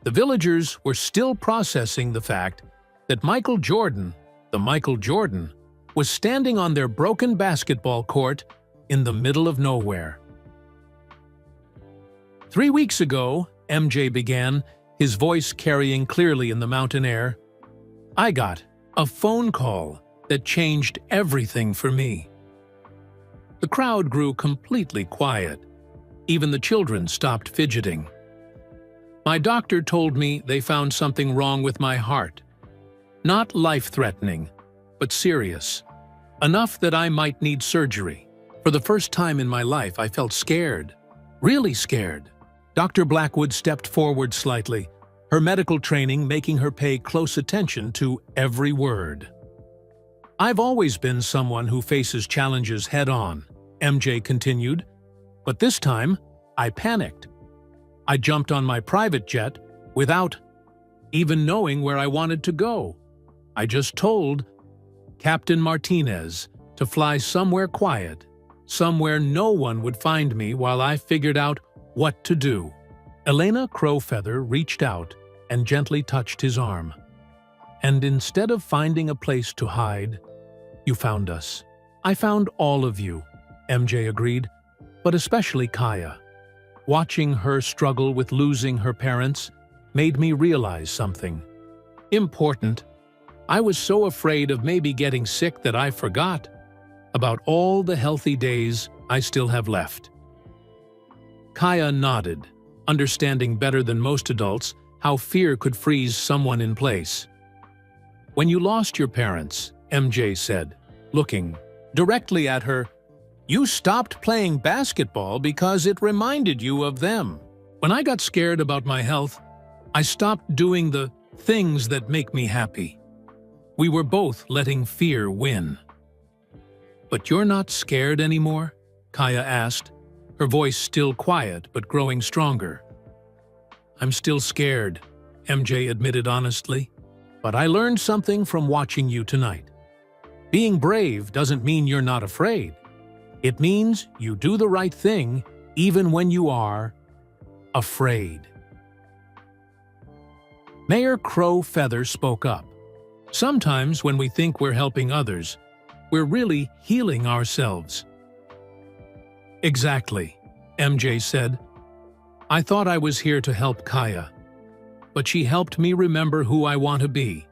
The villagers were still processing the fact that Michael Jordan, the Michael Jordan, was standing on their broken basketball court in the middle of nowhere. "3 weeks ago," MJ began, his voice carrying clearly in the mountain air, "I got a phone call that changed everything for me." The crowd grew completely quiet. Even the children stopped fidgeting. "My doctor told me they found something wrong with my heart. Not life-threatening, but serious. Enough that I might need surgery. For the first time in my life, I felt scared. Really scared." Dr. Blackwood stepped forward slightly, her medical training making her pay close attention to every word. "I've always been someone who faces challenges head-on," MJ continued, "but this time, I panicked. I jumped on my private jet without even knowing where I wanted to go. I just told Captain Martinez to fly somewhere quiet, somewhere no one would find me while I figured out what to do." Elena Crowfeather reached out and gently touched his arm. "And instead of finding a place to hide, you found us." "I found all of you," MJ agreed, "but especially Kaya. Watching her struggle with losing her parents made me realize something important. I was so afraid of maybe getting sick that I forgot about all the healthy days I still have left." Kaya nodded, understanding better than most adults how fear could freeze someone in place. "When you lost your parents," MJ said, looking directly at her, "you stopped playing basketball because it reminded you of them. When I got scared about my health, I stopped doing the things that make me happy. We were both letting fear win." "But you're not scared anymore?" Kaya asked, her voice still quiet but growing stronger. "I'm still scared," MJ admitted honestly, "but I learned something from watching you tonight. Being brave doesn't mean you're not afraid. It means you do the right thing even when you are afraid." Mayor Crow Feather spoke up. "Sometimes when we think we're helping others, we're really healing ourselves." "Exactly," MJ said. "I thought I was here to help Kaya, but she helped me remember who I want to be.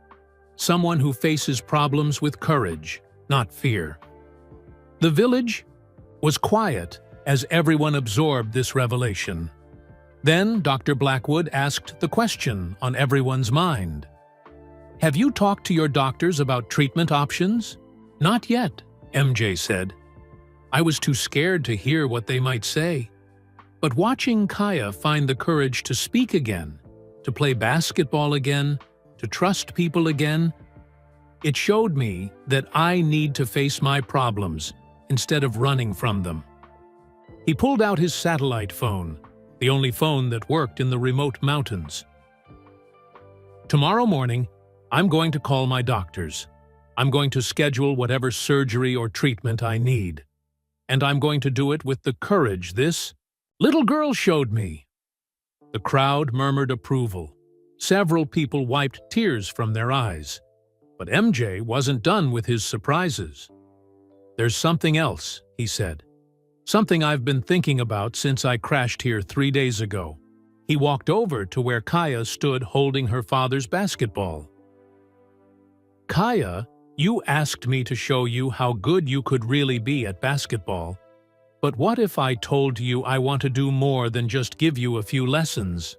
Someone who faces problems with courage, not fear." The village was quiet as everyone absorbed this revelation. Then Dr. Blackwood asked the question on everyone's mind. "Have you talked to your doctors about treatment options?" "Not yet," MJ said. "I was too scared to hear what they might say." But watching Kaya find the courage to speak again, to play basketball again, to trust people again, it showed me that I need to face my problems instead of running from them. He pulled out his satellite phone, the only phone that worked in the remote mountains. "Tomorrow morning, I'm going to call my doctors. I'm going to schedule whatever surgery or treatment I need. And I'm going to do it with the courage this little girl showed me." The crowd murmured approval. Several people wiped tears from their eyes. But MJ wasn't done with his surprises. "There's something else," he said. "Something I've been thinking about since I crashed here 3 days ago." He walked over to where Kaya stood holding her father's basketball. "Kaya, you asked me to show you how good you could really be at basketball. But what if I told you I want to do more than just give you a few lessons?"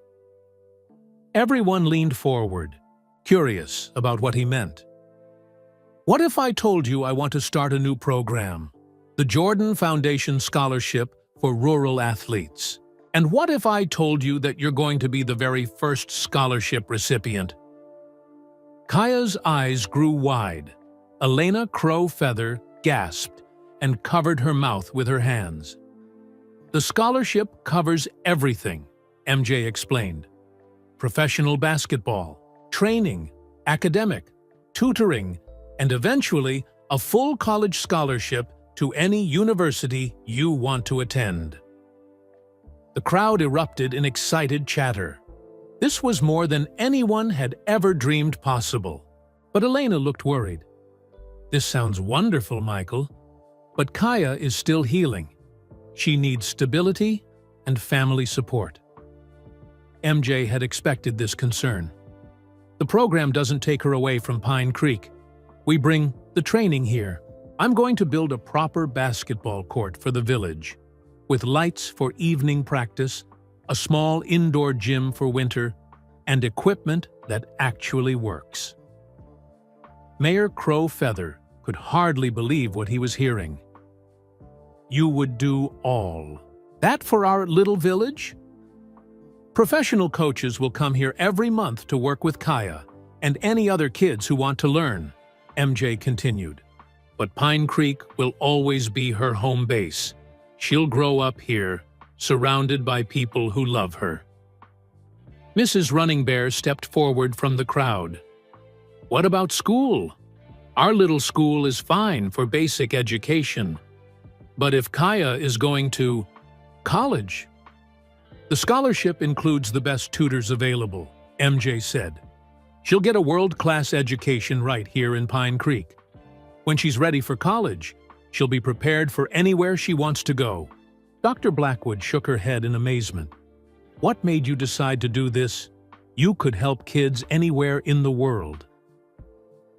Everyone leaned forward, curious about what he meant. "What if I told you I want to start a new program, the Jordan Foundation Scholarship for Rural Athletes? And what if I told you that you're going to be the very first scholarship recipient?" Kaya's eyes grew wide. Elena Crow Feather gasped and covered her mouth with her hands. "The scholarship covers everything," MJ explained. "Professional basketball, training, academic, tutoring, and eventually a full college scholarship to any university you want to attend." The crowd erupted in excited chatter. This was more than anyone had ever dreamed possible. But Elena looked worried. "This sounds wonderful, Michael. But Kaya is still healing. She needs stability and family support." MJ had expected this concern. "The program doesn't take her away from Pine Creek. We bring the training here. I'm going to build a proper basketball court for the village, with lights for evening practice, a small indoor gym for winter, and equipment that actually works." Mayor Crow Feather could hardly believe what he was hearing. "You would do all that for our little village?" "Professional coaches will come here every month to work with Kaya and any other kids who want to learn," MJ continued. "But Pine Creek will always be her home base. She'll grow up here, surrounded by people who love her." Mrs. Running Bear stepped forward from the crowd. "What about school? Our little school is fine for basic education. But if Kaya is going to college?" "The scholarship includes the best tutors available," MJ said. "She'll get a world-class education right here in Pine Creek. When she's ready for college, she'll be prepared for anywhere she wants to go." Dr. Blackwood shook her head in amazement. "What made you decide to do this? You could help kids anywhere in the world."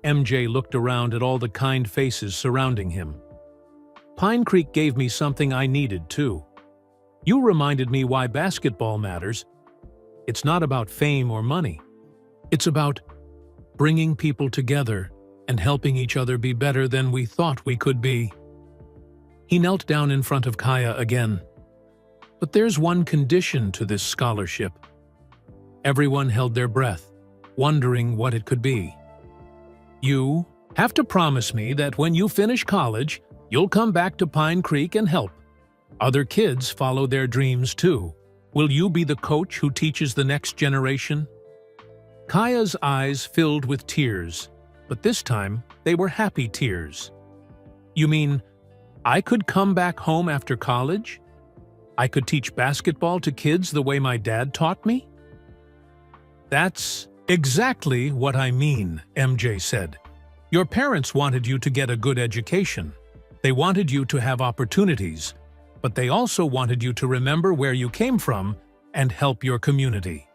MJ looked around at all the kind faces surrounding him. Pine Creek gave me something I needed, too. You reminded me why basketball matters. It's not about fame or money. It's about bringing people together and helping each other be better than we thought we could be. He knelt down in front of Kaya again. But there's one condition to this scholarship. Everyone held their breath, wondering what it could be. You have to promise me that when you finish college, you'll come back to Pine Creek and help. Other kids follow their dreams too. Will you be the coach who teaches the next generation? Kaya's eyes filled with tears, but this time they were happy tears. You mean, I could come back home after college? I could teach basketball to kids the way my dad taught me? That's exactly what I mean, MJ said. Your parents wanted you to get a good education. They wanted you to have opportunities, but they also wanted you to remember where you came from and help your community.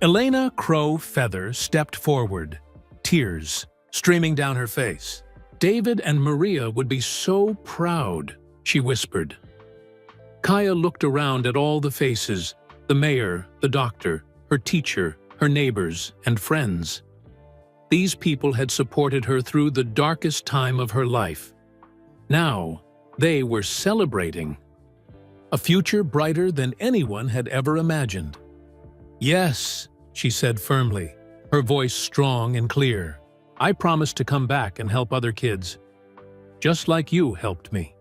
Elena Crow Feather stepped forward, tears streaming down her face. David and Maria would be so proud, she whispered. Kaya looked around at all the faces, the mayor, the doctor, her teacher, her neighbors, and friends. These people had supported her through the darkest time of her life. Now, they were celebrating a future brighter than anyone had ever imagined. Yes, she said firmly, her voice strong and clear. I promise to come back and help other kids, just like you helped me.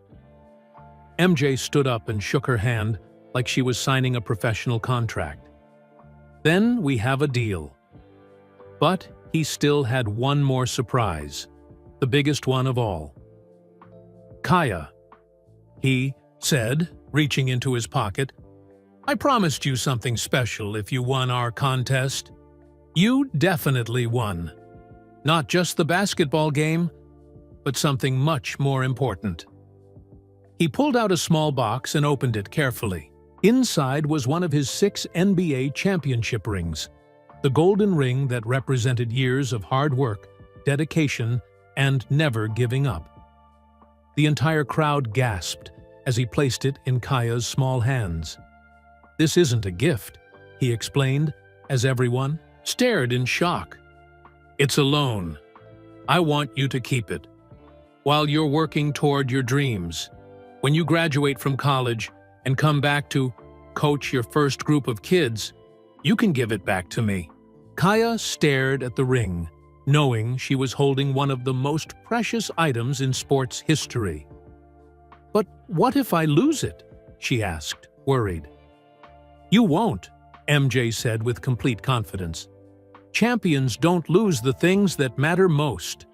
MJ stood up and shook her hand like she was signing a professional contract. Then we have a deal. But he still had one more surprise, the biggest one of all. Kaya, he said, reaching into his pocket, I promised you something special if you won our contest. You definitely won. Not just the basketball game, but something much more important. He pulled out a small box and opened it carefully. Inside was one of his 6 NBA championship rings, the golden ring that represented years of hard work, dedication, and never giving up. The entire crowd gasped as he placed it in Kaya's small hands. This isn't a gift, he explained, as everyone stared in shock. It's a loan. I want you to keep it. While you're working toward your dreams, when you graduate from college and come back to coach your first group of kids, you can give it back to me. Kaya stared at the ring, knowing she was holding one of the most precious items in sports history. But what if I lose it? She asked, worried. You won't, MJ said with complete confidence. Champions don't lose the things that matter most.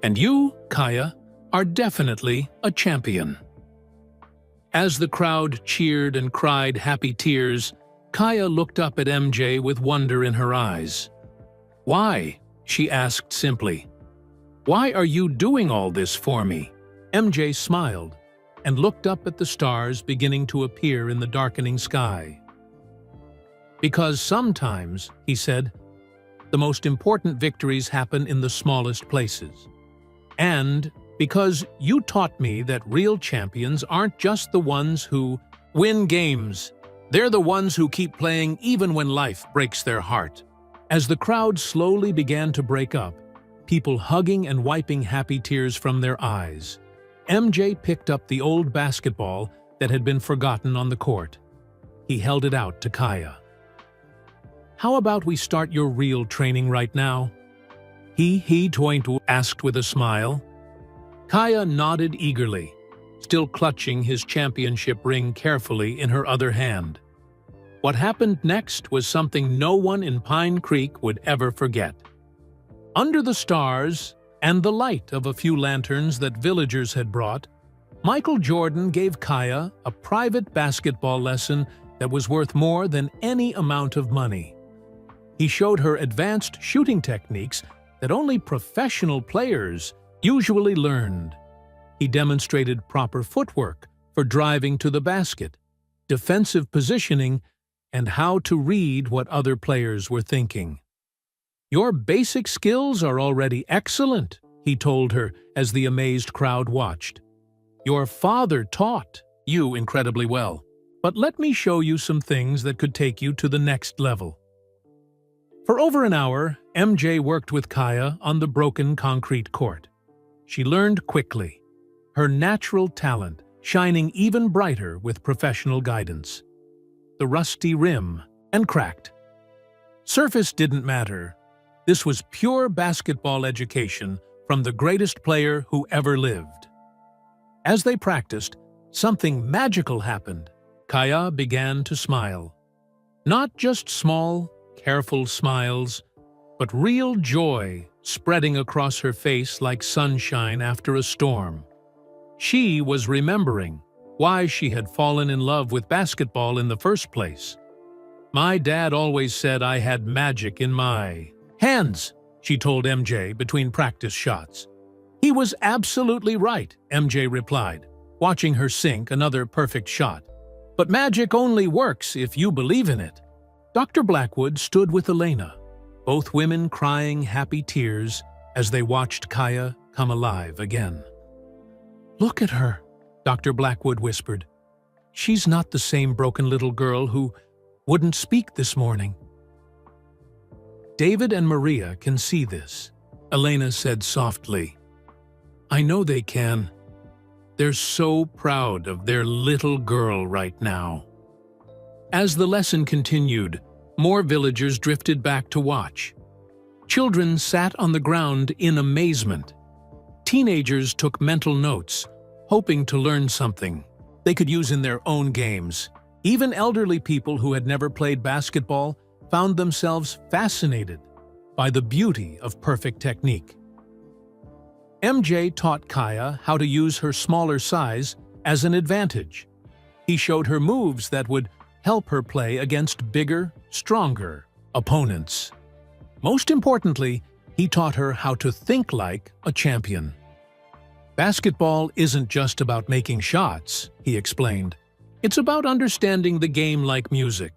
And you, Kaya, are definitely a champion. As the crowd cheered and cried happy tears, Kaya looked up at MJ with wonder in her eyes. Why? She asked simply. Why are you doing all this for me? MJ smiled and looked up at the stars beginning to appear in the darkening sky. Because sometimes, he said, the most important victories happen in the smallest places. And because you taught me that real champions aren't just the ones who win games. They're the ones who keep playing even when life breaks their heart. As the crowd slowly began to break up, people hugging and wiping happy tears from their eyes, MJ picked up the old basketball that had been forgotten on the court. He held it out to Kaya. How about we start your real training right now? He asked with a smile. Kaya nodded eagerly, still clutching his championship ring carefully in her other hand. What happened next was something no one in Pine Creek would ever forget. Under the stars and the light of a few lanterns that villagers had brought, Michael Jordan gave Kaya a private basketball lesson that was worth more than any amount of money. He showed her advanced shooting techniques that only professional players usually learned. He demonstrated proper footwork for driving to the basket, defensive positioning, and how to read what other players were thinking. "Your basic skills are already excellent," he told her as the amazed crowd watched. "Your father taught you incredibly well, but let me show you some things that could take you to the next level." For over an hour, MJ worked with Kaya on the broken concrete court. She learned quickly, her natural talent shining even brighter with professional guidance. The rusty rim and cracked. Surface didn't matter. This was pure basketball education from the greatest player who ever lived. As they practiced, something magical happened. Kaya began to smile. Not just small, careful smiles, but real joy spreading across her face like sunshine after a storm. She was remembering why she had fallen in love with basketball in the first place. "My dad always said I had magic in my hands," she told MJ between practice shots. "He was absolutely right," MJ replied, watching her sink another perfect shot. "But magic only works if you believe in it." Dr. Blackwood stood with Elena, both women crying happy tears as they watched Kaya come alive again. "Look at her," Dr. Blackwood whispered. "She's not the same broken little girl who wouldn't speak this morning." "David and Maria can see this," Elena said softly. "I know they can. They're so proud of their little girl right now." As the lesson continued, more villagers drifted back to watch. Children sat on the ground in amazement. Teenagers took mental notes, hoping to learn something they could use in their own games. Even elderly people who had never played basketball found themselves fascinated by the beauty of perfect technique. MJ taught Kaya how to use her smaller size as an advantage. He showed her moves that would help her play against bigger, stronger opponents. Most importantly, he taught her how to think like a champion. "Basketball isn't just about making shots," he explained. "It's about understanding the game like music.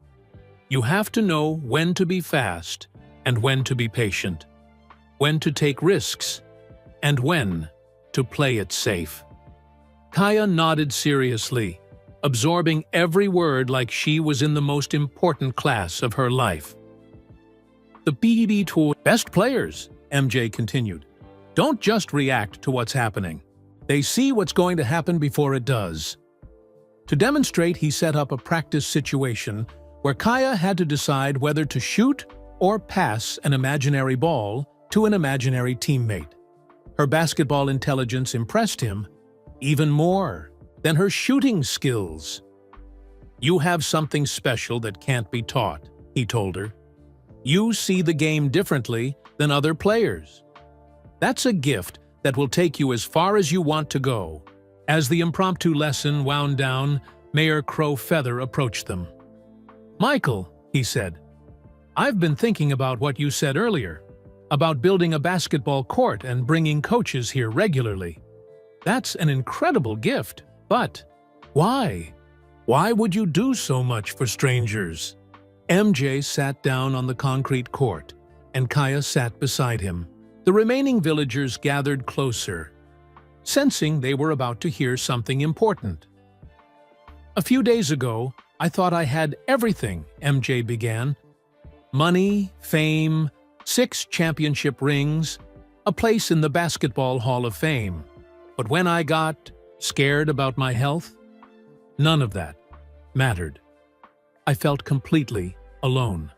You have to know when to be fast and when to be patient, when to take risks, and when to play it safe." Kaya nodded seriously, absorbing every word like she was in the most important class of her life. "The BB Tour best players," MJ continued, "don't just react to what's happening. They see what's going to happen before it does." To demonstrate, he set up a practice situation where Kaya had to decide whether to shoot or pass an imaginary ball to an imaginary teammate. Her basketball intelligence impressed him even more than her shooting skills. "You have something special that can't be taught," he told her. "You see the game differently than other players. That's a gift that will take you as far as you want to go." As the impromptu lesson wound down, Mayor Crow Feather approached them. "Michael," he said, "I've been thinking about what you said earlier, about building a basketball court and bringing coaches here regularly. That's an incredible gift, but why? Why would you do so much for strangers?" MJ sat down on the concrete court, and Kaya sat beside him. The remaining villagers gathered closer, sensing they were about to hear something important. "A few days ago, I thought I had everything," MJ began. "Money, fame, 6 championship rings, a place in the Basketball Hall of Fame. But when I got scared about my health, none of that mattered. I felt completely alone."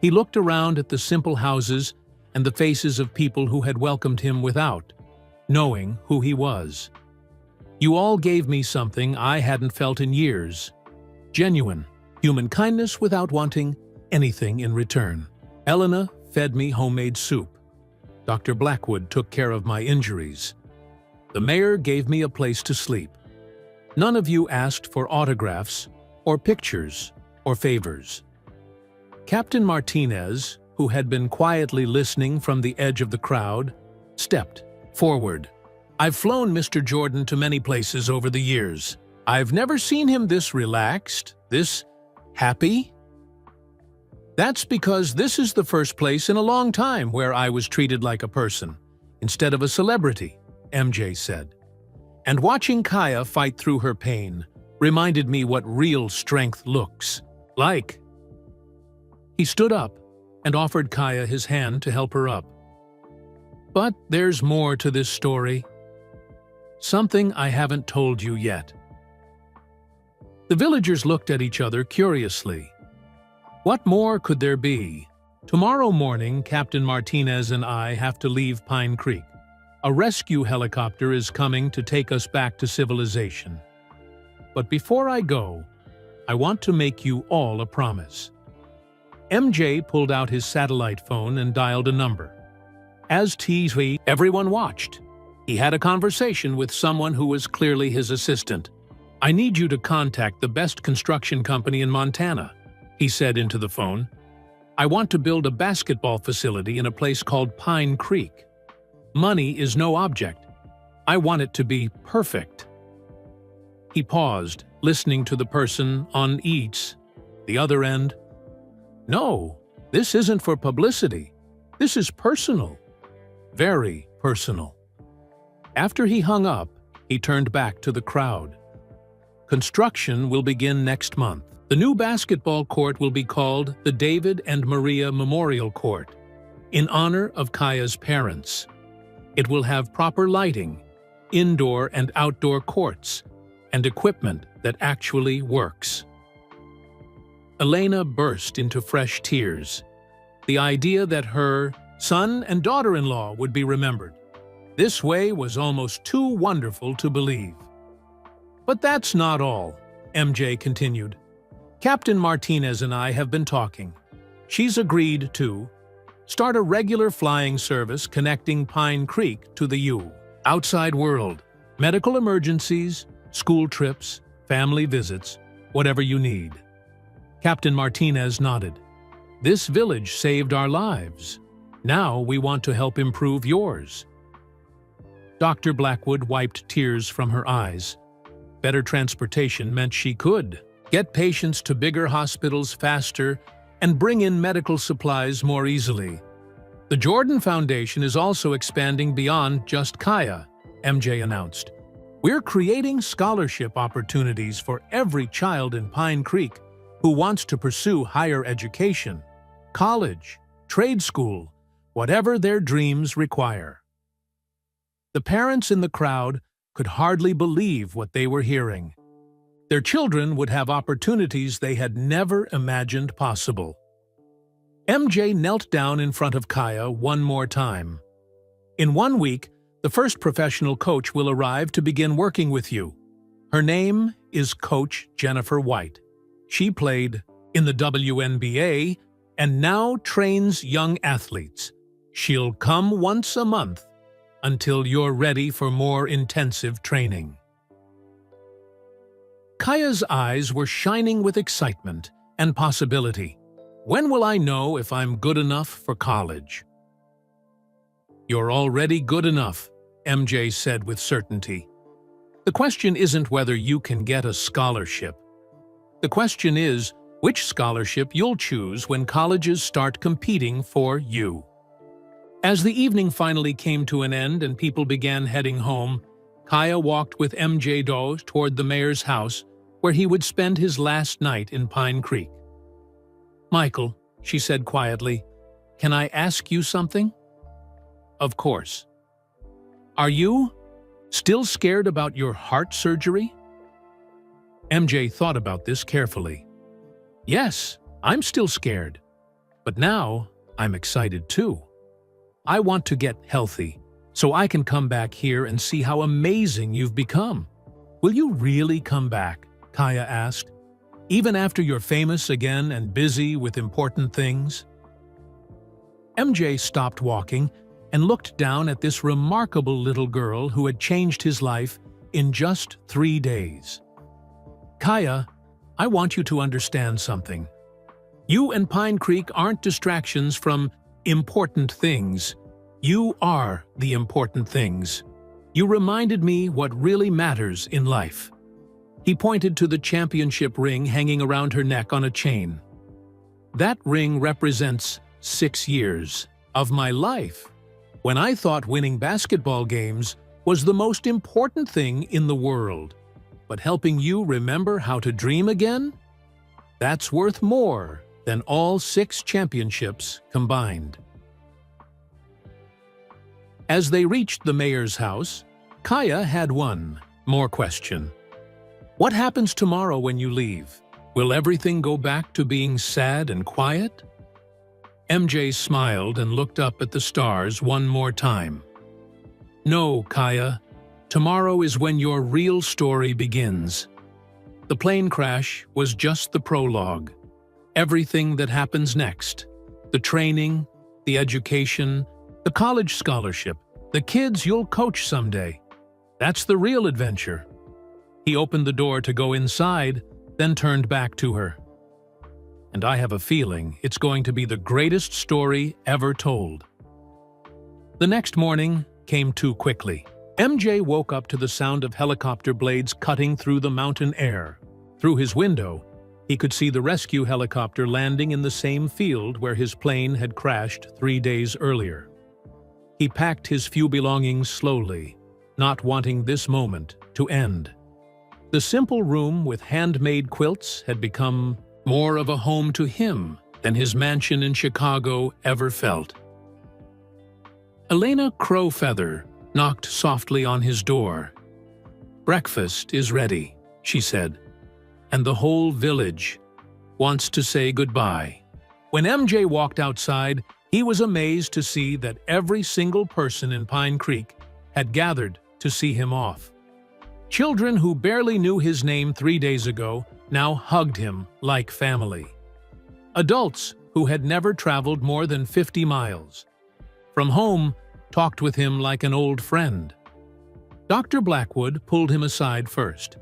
He looked around at the simple houses and the faces of people who had welcomed him without knowing who he was. "You all gave me something I hadn't felt in years. Genuine, human kindness without wanting anything in return. Elena fed me homemade soup. Dr. Blackwood took care of my injuries. The mayor gave me a place to sleep. None of you asked for autographs or pictures or favors." Captain Martinez, who had been quietly listening from the edge of the crowd, stepped forward. "I've flown Mr. Jordan to many places over the years. I've never seen him this relaxed, this happy." That's because this is the first place in a long time where I was treated like a person, instead of a celebrity, MJ said. And watching Kaya fight through her pain reminded me what real strength looks like. He stood up and offered Kaya his hand to help her up. But there's more to this story. Something I haven't told you yet. The villagers looked at each other curiously. What more could there be? Tomorrow morning, Captain Martinez and I have to leave Pine Creek. A rescue helicopter is coming to take us back to civilization. But before I go, I want to make you all a promise. MJ pulled out his satellite phone and dialed a number. As TV, everyone watched. He had a conversation with someone who was clearly his assistant. I need you to contact the best construction company in Montana, he said into the phone. I want to build a basketball facility in a place called Pine Creek. Money is no object. I want it to be perfect. He paused, listening to the person on the other end. No, this isn't for publicity. This is personal. Very personal. After he hung up, he turned back to the crowd. Construction will begin next month. The new basketball court will be called the David and Maria Memorial Court, in honor of Kaya's parents. It will have proper lighting, indoor and outdoor courts, and equipment that actually works. Elena burst into fresh tears. The idea that her son and daughter-in-law would be remembered this way was almost too wonderful to believe. But that's not all, MJ continued. Captain Martinez and I have been talking. She's agreed to start a regular flying service connecting Pine Creek to the outside world. Medical emergencies, school trips, family visits, whatever you need. Captain Martinez nodded. This village saved our lives. Now we want to help improve yours. Dr. Blackwood wiped tears from her eyes. Better transportation meant she could get patients to bigger hospitals faster and bring in medical supplies more easily. The Jordan Foundation is also expanding beyond just Kaya, MJ announced. We're creating scholarship opportunities for every child in Pine Creek who wants to pursue higher education, college, trade school, whatever their dreams require. The parents in the crowd could hardly believe what they were hearing. Their children would have opportunities they had never imagined possible. MJ knelt down in front of Kaya one more time. In 1 week, the first professional coach will arrive to begin working with you. Her name is Coach Jennifer White. She played in the WNBA and now trains young athletes. She'll come once a month until you're ready for more intensive training. Kaya's eyes were shining with excitement and possibility. When will I know if I'm good enough for college? You're already good enough, MJ said with certainty. The question isn't whether you can get a scholarship. The question is which scholarship you'll choose when colleges start competing for you. As the evening finally came to an end and people began heading home, Kaya walked with MJ Doe toward the mayor's house, where he would spend his last night in Pine Creek. Michael, she said quietly, can I ask you something? Of course. Are you still scared about your heart surgery? MJ thought about this carefully. Yes, I'm still scared. But now I'm excited too. I want to get healthy, so I can come back here and see how amazing you've become. Will you really come back? Kaya asked. Even after you're famous again and busy with important things? MJ stopped walking and looked down at this remarkable little girl who had changed his life in just 3 days. Kaya, I want you to understand something. You and Pine Creek aren't distractions from important things. You are the important things. You reminded me what really matters in life. He pointed to the championship ring hanging around her neck on a chain. That ring represents 6 years of my life, when I thought winning basketball games was the most important thing in the world. But helping you remember how to dream again? That's worth more than all 6 championships combined. As they reached the mayor's house, Kaya had one more question. What happens tomorrow when you leave? Will everything go back to being sad and quiet? MJ smiled and looked up at the stars one more time. No, Kaya. Tomorrow is when your real story begins. The plane crash was just the prologue. Everything that happens next, the training, the education, the college scholarship, the kids you'll coach someday, that's the real adventure. He opened the door to go inside, then turned back to her. And I have a feeling it's going to be the greatest story ever told. The next morning came too quickly. MJ woke up to the sound of helicopter blades cutting through the mountain air. Through his window, he could see the rescue helicopter landing in the same field where his plane had crashed 3 days earlier. He packed his few belongings slowly, not wanting this moment to end. The simple room with handmade quilts had become more of a home to him than his mansion in Chicago ever felt. Elena Crowfeather knocked softly on his door. "Breakfast is ready," she said, "and the whole village wants to say goodbye." When MJ walked outside, he was amazed to see that every single person in Pine Creek had gathered to see him off. Children who barely knew his name 3 days ago now hugged him like family. Adults who had never traveled more than 50 miles from home talked with him like an old friend. Dr. Blackwood pulled him aside first.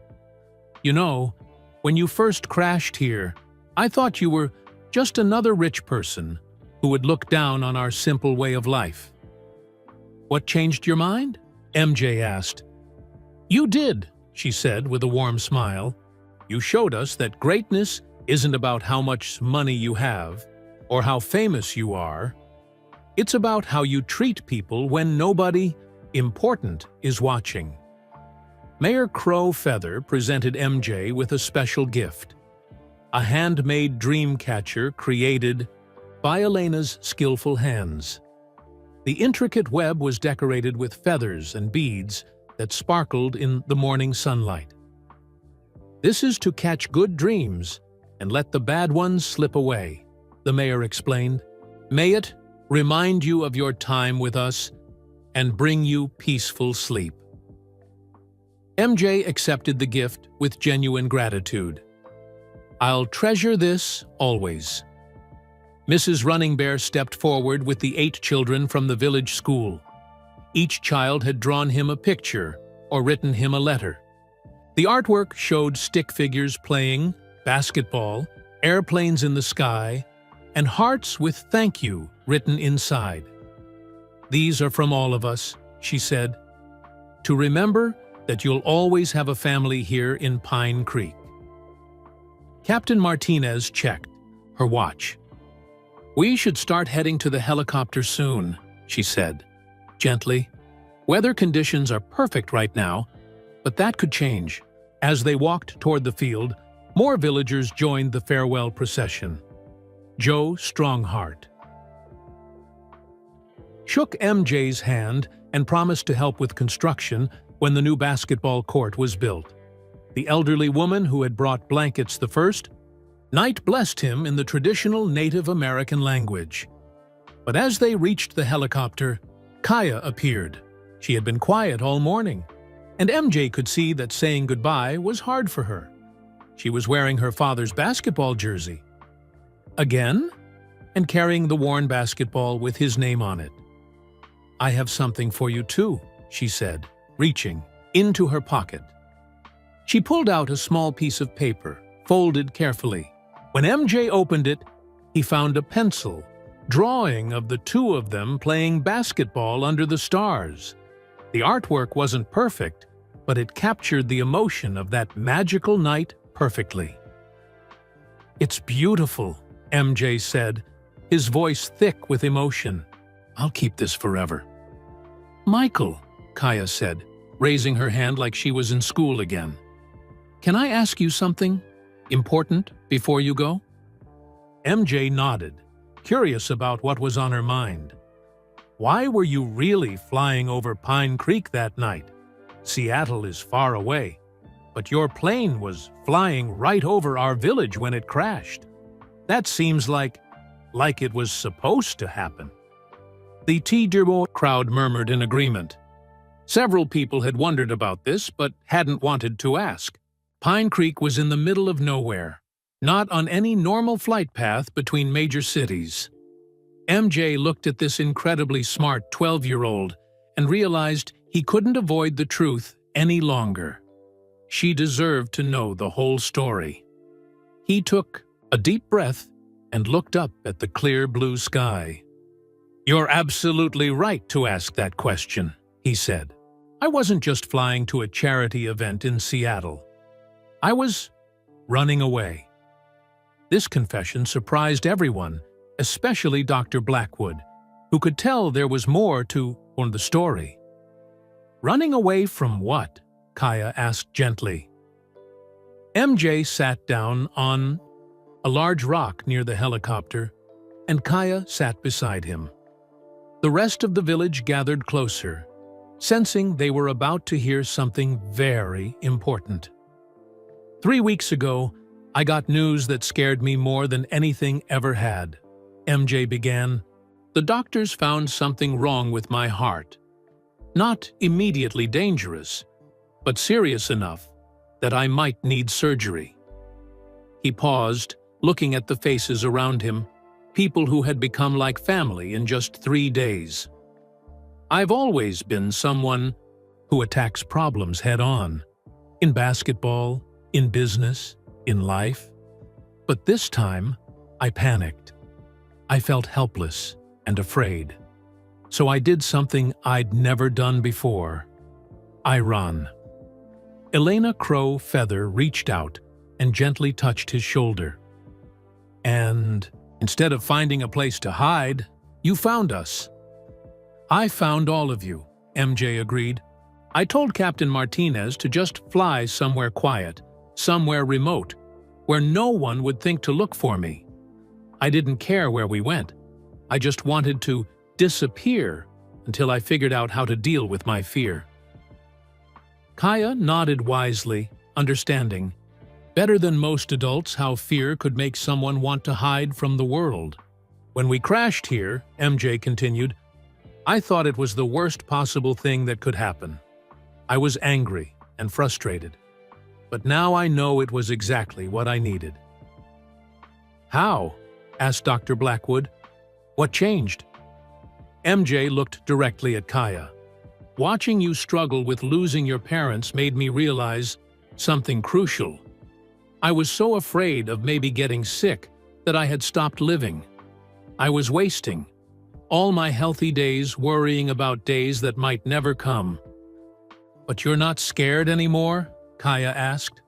"You know, when you first crashed here, I thought you were just another rich person who would look down on our simple way of life." "What changed your mind?" MJ asked. "You did," she said with a warm smile. "You showed us that greatness isn't about how much money you have or how famous you are. It's about how you treat people when nobody important is watching." Mayor Crowfeather presented MJ with a special gift, a handmade dream catcher created by Elena's skillful hands. The intricate web was decorated with feathers and beads that sparkled in the morning sunlight. "This is to catch good dreams and let the bad ones slip away," the mayor explained. "May it remind you of your time with us and bring you peaceful sleep." MJ accepted the gift with genuine gratitude. "I'll treasure this always." Mrs. Running Bear stepped forward with the 8 children from the village school. Each child had drawn him a picture or written him a letter. The artwork showed stick figures playing, basketball, airplanes in the sky, and hearts with "thank you" written inside. "These are from all of us," she said, "to remember that you'll always have a family here in Pine Creek." Captain Martinez checked her watch. "We should start heading to the helicopter soon," she said, gently. "Weather conditions are perfect right now, but that could change." As they walked toward the field, more villagers joined the farewell procession. Joe Strongheart shook MJ's hand and promised to help with construction when the new basketball court was built. The elderly woman who had brought blankets the first night blessed him in the traditional Native American language. But as they reached the helicopter, Kaya appeared. She had been quiet all morning, and MJ could see that saying goodbye was hard for her. She was wearing her father's basketball jersey. Again? And carrying the worn basketball with his name on it. "I have something for you too," she said, reaching into her pocket. She pulled out a small piece of paper, folded carefully. When MJ opened it, he found a pencil, drawing of the 2 of them playing basketball under the stars. The artwork wasn't perfect, but it captured the emotion of that magical night perfectly. "It's beautiful," MJ said, his voice thick with emotion. "I'll keep this forever." "Michael," Kaya said, raising her hand like she was in school again. "Can I ask you something important before you go?" MJ nodded, curious about what was on her mind. "Why were you really flying over Pine Creek that night? Seattle is far away, but your plane was flying right over our village when it crashed. That seems like it was supposed to happen." The T-Dirbo crowd murmured in agreement. Several people had wondered about this, but hadn't wanted to ask. Pine Creek was in the middle of nowhere, not on any normal flight path between major cities. MJ looked at this incredibly smart 12-year-old and realized he couldn't avoid the truth any longer. She deserved to know the whole story. He took a deep breath and looked up at the clear blue sky. "You're absolutely right to ask that question," he said. "I wasn't just flying to a charity event in Seattle. I was running away." This confession surprised everyone, especially Dr. Blackwood, who could tell there was more to the story. "Running away from what?" Kaya asked gently. MJ sat down on a large rock near the helicopter, and Kaya sat beside him. The rest of the village gathered closer, sensing they were about to hear something very important. "3 weeks ago, I got news that scared me more than anything ever had," MJ began. "The doctors found something wrong with my heart. Not immediately dangerous, but serious enough that I might need surgery." He paused, looking at the faces around him, people who had become like family in just 3 days. "I've always been someone who attacks problems head-on, in basketball, in business, in life. But this time, I panicked. I felt helpless and afraid. So I did something I'd never done before. I run." Elena Crow Feather reached out and gently touched his shoulder. "And instead of finding a place to hide, you found us." "I found all of you," MJ agreed. "I told Captain Martinez to just fly somewhere quiet, somewhere remote, where no one would think to look for me. I didn't care where we went. I just wanted to disappear until I figured out how to deal with my fear." Kaya nodded wisely, understanding better than most adults how fear could make someone want to hide from the world. "When we crashed here," MJ continued, "I thought it was the worst possible thing that could happen. I was angry and frustrated. But now I know it was exactly what I needed." "How?" asked Dr. Blackwood. "What changed?" MJ looked directly at Kaya. "Watching you struggle with losing your parents made me realize something crucial. I was so afraid of maybe getting sick that I had stopped living. I was wasting all my healthy days worrying about days that might never come." "But you're not scared anymore?" Kaya asked.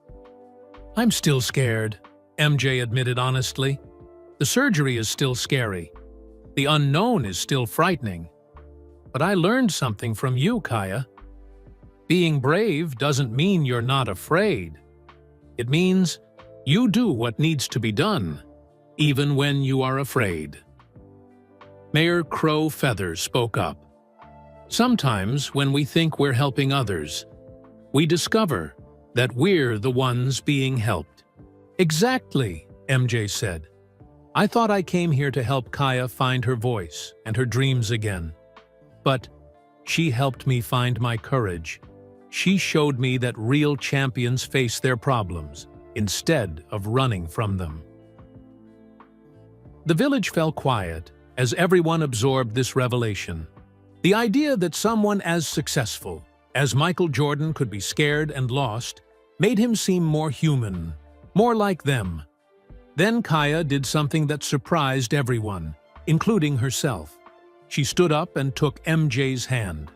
"I'm still scared," MJ admitted honestly. "The surgery is still scary. The unknown is still frightening. But I learned something from you, Kaya. Being brave doesn't mean you're not afraid. It means you do what needs to be done, even when you are afraid." Mayor Crow Feather spoke up. "Sometimes when we think we're helping others, we discover that we're the ones being helped." "Exactly," MJ said. "I thought I came here to help Kaya find her voice and her dreams again. But she helped me find my courage. She showed me that real champions face their problems instead of running from them." The village fell quiet as everyone absorbed this revelation. The idea that someone as successful as Michael Jordan could be scared and lost made him seem more human, more like them. Then Kaya did something that surprised everyone, including herself. She stood up and took MJ's hand.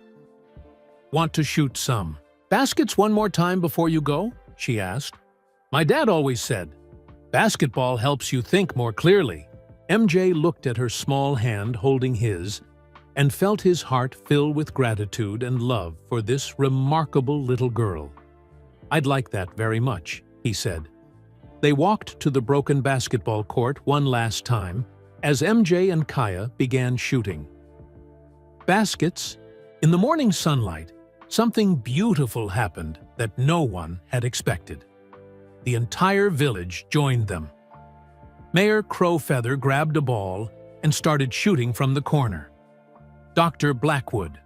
"Want to shoot some baskets one more time before you go?" she asked. "My dad always said, basketball helps you think more clearly." MJ looked at her small hand holding his and felt his heart fill with gratitude and love for this remarkable little girl. "I'd like that very much," he said. They walked to the broken basketball court one last time as MJ and Kaya began shooting. Baskets. In the morning sunlight, something beautiful happened that no one had expected. The entire village joined them. Mayor Crowfeather grabbed a ball and started shooting from the corner. Dr. Blackwood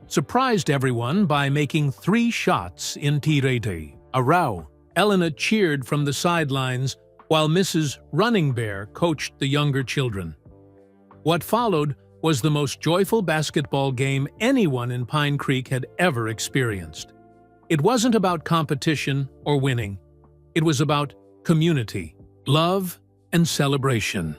surprised everyone by making 3 shots in tirete. A row. Elena cheered from the sidelines while Mrs. Running Bear coached the younger children. What followed was the most joyful basketball game anyone in Pine Creek had ever experienced. It wasn't about competition or winning. It was about community, love, and celebration.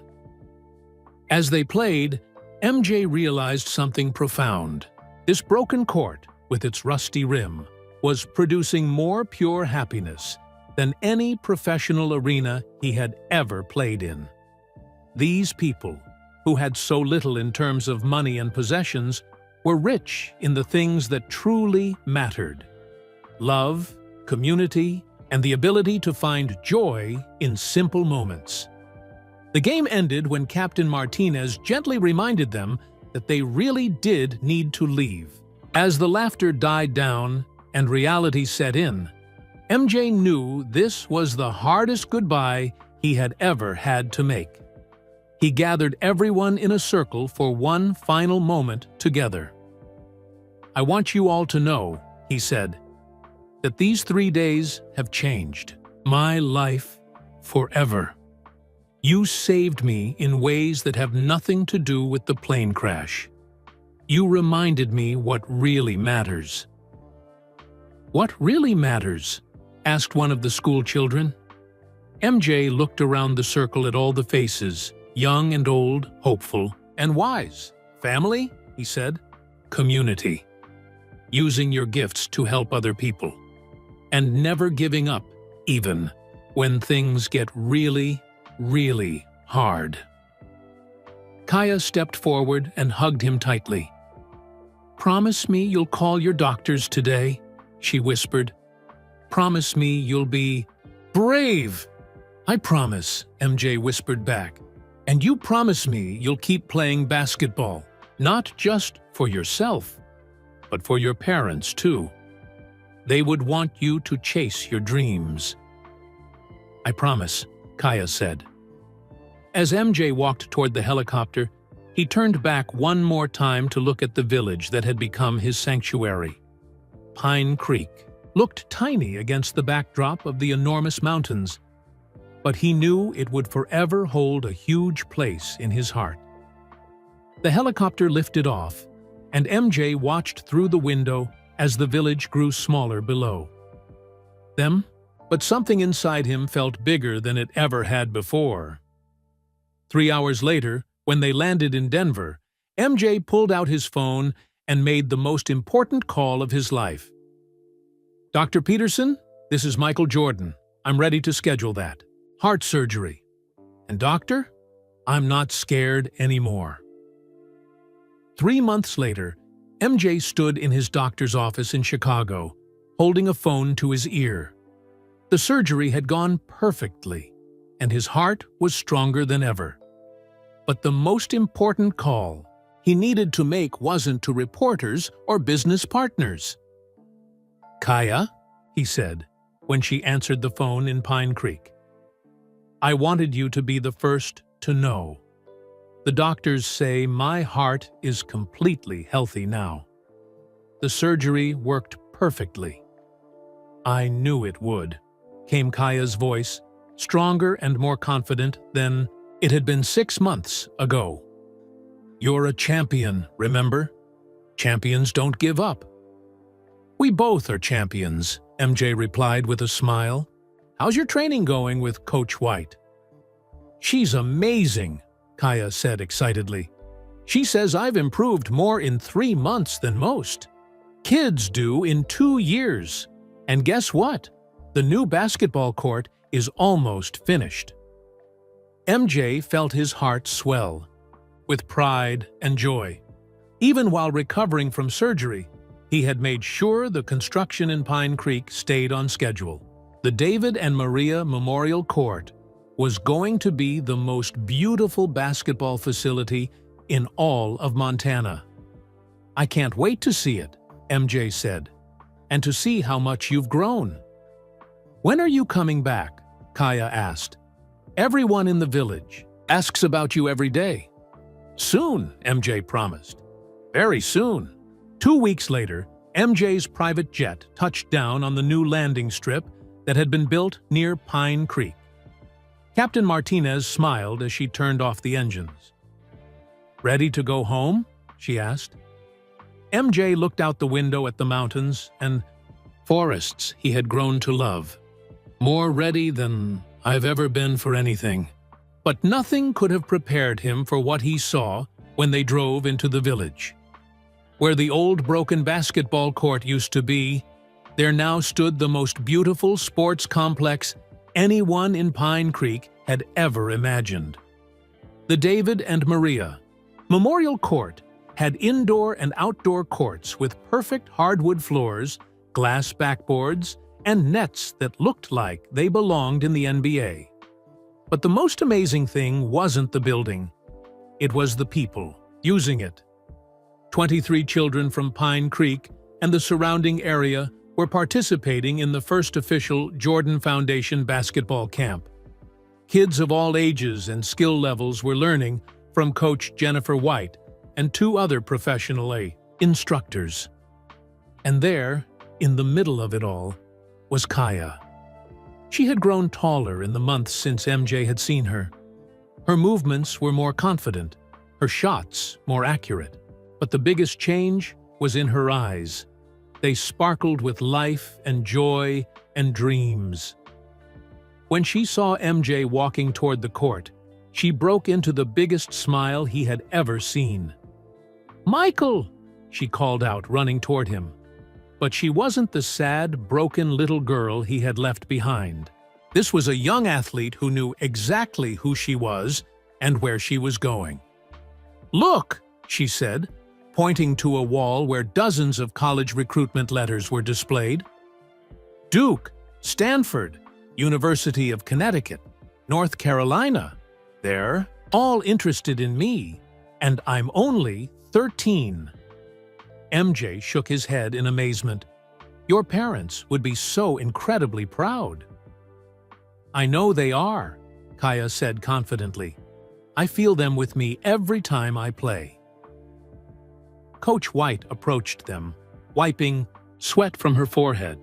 As they played, MJ realized something profound. This broken court, with its rusty rim, was producing more pure happiness than any professional arena he had ever played in. These people, who had so little in terms of money and possessions, were rich in the things that truly mattered: love, community, and the ability to find joy in simple moments. The game ended when Captain Martinez gently reminded them that they really did need to leave. As the laughter died down and reality set in, MJ knew this was the hardest goodbye he had ever had to make. He gathered everyone in a circle for one final moment together. "I want you all to know," he said, "that these 3 days have changed my life forever. You saved me in ways that have nothing to do with the plane crash. You reminded me what really matters." "What really matters?" asked one of the school children. MJ looked around the circle at all the faces, young and old, hopeful and wise. "Family," he said. "Community. Using your gifts to help other people. And never giving up, even when things get really, really hard." Kaya stepped forward and hugged him tightly. "Promise me you'll call your doctors today," she whispered. "Promise me you'll be brave." "I promise," MJ whispered back. "And you promise me you'll keep playing basketball, not just for yourself, but for your parents too. They would want you to chase your dreams." "I promise," Kaya said. As MJ walked toward the helicopter, he turned back one more time to look at the village that had become his sanctuary. Pine Creek looked tiny against the backdrop of the enormous mountains, but he knew it would forever hold a huge place in his heart. The helicopter lifted off, and MJ watched through the window as the village grew smaller below them, but something inside him felt bigger than it ever had before. 3 hours later, when they landed in Denver, MJ pulled out his phone and made the most important call of his life. "Dr. Peterson, this is Michael Jordan. I'm ready to schedule that. Heart surgery. And doctor, I'm not scared anymore." 3 months later, MJ stood in his doctor's office in Chicago, holding a phone to his ear. The surgery had gone perfectly, and his heart was stronger than ever. But the most important call he needed to make wasn't to reporters or business partners. "Kaya," he said, when she answered the phone in Pine Creek, "I wanted you to be the first to know. The doctors say my heart is completely healthy now. The surgery worked perfectly." "I knew it would," came Kaya's voice, stronger and more confident than it had been 6 months ago. "You're a champion, remember? Champions don't give up." "We both are champions," MJ replied with a smile. "How's your training going with Coach White?" "She's amazing," Kaya said excitedly. "She says I've improved more in 3 months than most. Kids do in 2 years. And guess what? The new basketball court is almost finished." MJ felt his heart swell with pride and joy. Even while recovering from surgery, he had made sure the construction in Pine Creek stayed on schedule. The David and Maria Memorial Court was going to be the most beautiful basketball facility in all of Montana. "I can't wait to see it," MJ said, "and to see how much you've grown." "When are you coming back?" Kaya asked. "Everyone in the village asks about you every day." "Soon," MJ promised. "Very soon." 2 weeks later, MJ's private jet touched down on the new landing strip that had been built near Pine Creek. Captain Martinez smiled as she turned off the engines. "Ready to go home?" she asked. MJ looked out the window at the mountains and forests he had grown to love. "More ready than I've ever been for anything." But nothing could have prepared him for what he saw when they drove into the village. Where the old broken basketball court used to be, there now stood the most beautiful sports complex anyone in Pine Creek had ever imagined. The David and Maria Memorial Court had indoor and outdoor courts with perfect hardwood floors, glass backboards, and nets that looked like they belonged in the NBA. But the most amazing thing wasn't the building. It was the people using it. 23 children from Pine Creek and the surrounding area were participating in the first official Jordan Foundation basketball camp. Kids of all ages and skill levels were learning from Coach Jennifer White and 2 other professional instructors. And there, in the middle of it all, was Kaya. She had grown taller in the months since MJ had seen her. Her movements were more confident, her shots more accurate. But the biggest change was in her eyes. They sparkled with life and joy and dreams. When she saw MJ walking toward the court, she broke into the biggest smile he had ever seen. "Michael!" she called out, running toward him. But she wasn't the sad, broken little girl he had left behind. This was a young athlete who knew exactly who she was and where she was going. "Look!" she said, pointing to a wall where dozens of college recruitment letters were displayed. Duke, Stanford, University of Connecticut, North Carolina. They're all interested in me, and I'm only 13. MJ shook his head in amazement. "Your parents would be so incredibly proud." "I know they are," Kaya said confidently. "I feel them with me every time I play." Coach White approached them, wiping sweat from her forehead.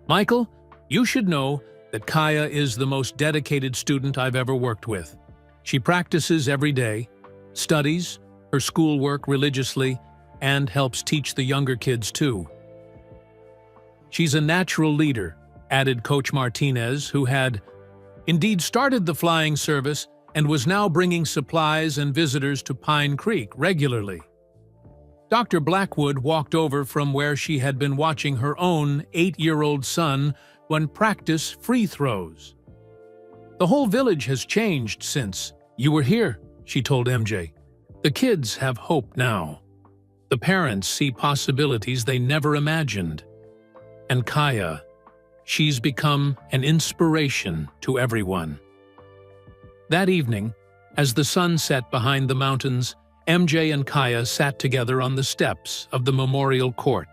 "Michael, you should know that Kaya is the most dedicated student I've ever worked with. She practices every day, studies her schoolwork religiously, and helps teach the younger kids too. She's a natural leader," added Coach Martinez, who had indeed started the flying service and was now bringing supplies and visitors to Pine Creek regularly. Dr. Blackwood walked over from where she had been watching her own 8-year-old son practice free throws. "The whole village has changed since you were here," she told MJ. "The kids have hope now. The parents see possibilities they never imagined. And Kaya, she's become an inspiration to everyone." That evening, as the sun set behind the mountains, MJ and Kaya sat together on the steps of the Memorial Court.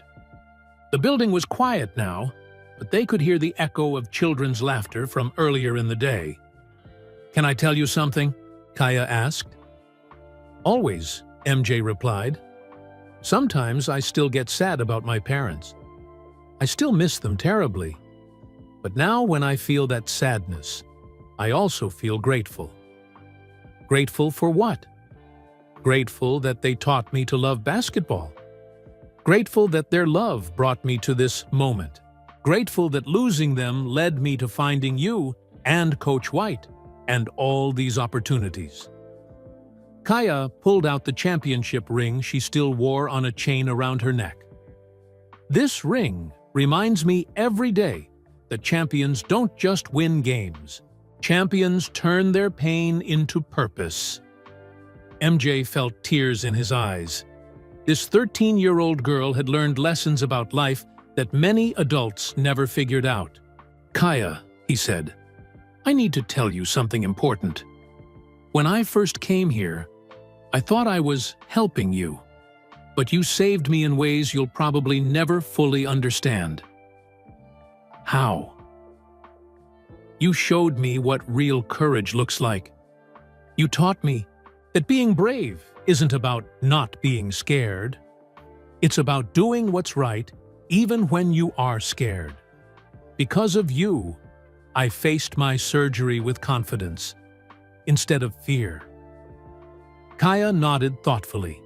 The building was quiet now, but they could hear the echo of children's laughter from earlier in the day. "Can I tell you something?" Kaya asked. "Always," MJ replied. "Sometimes I still get sad about my parents. I still miss them terribly. But now when I feel that sadness, I also feel grateful." "Grateful for what?" "Grateful that they taught me to love basketball. Grateful that their love brought me to this moment. Grateful that losing them led me to finding you and Coach White and all these opportunities." Kaya pulled out the championship ring she still wore on a chain around her neck. "This ring reminds me every day that champions don't just win games. Champions turn their pain into purpose. MJ felt tears in his eyes. This 13-year-old girl had learned lessons about life that many adults never figured out. "Kaya," he said, "I need to tell you something important. When I first came here, I thought I was helping you, but you saved me in ways you'll probably never fully understand." "How?" "You showed me what real courage looks like. You taught me that being brave isn't about not being scared. It's about doing what's right even when you are scared. Because of you, I faced my surgery with confidence instead of fear." Kaya nodded thoughtfully.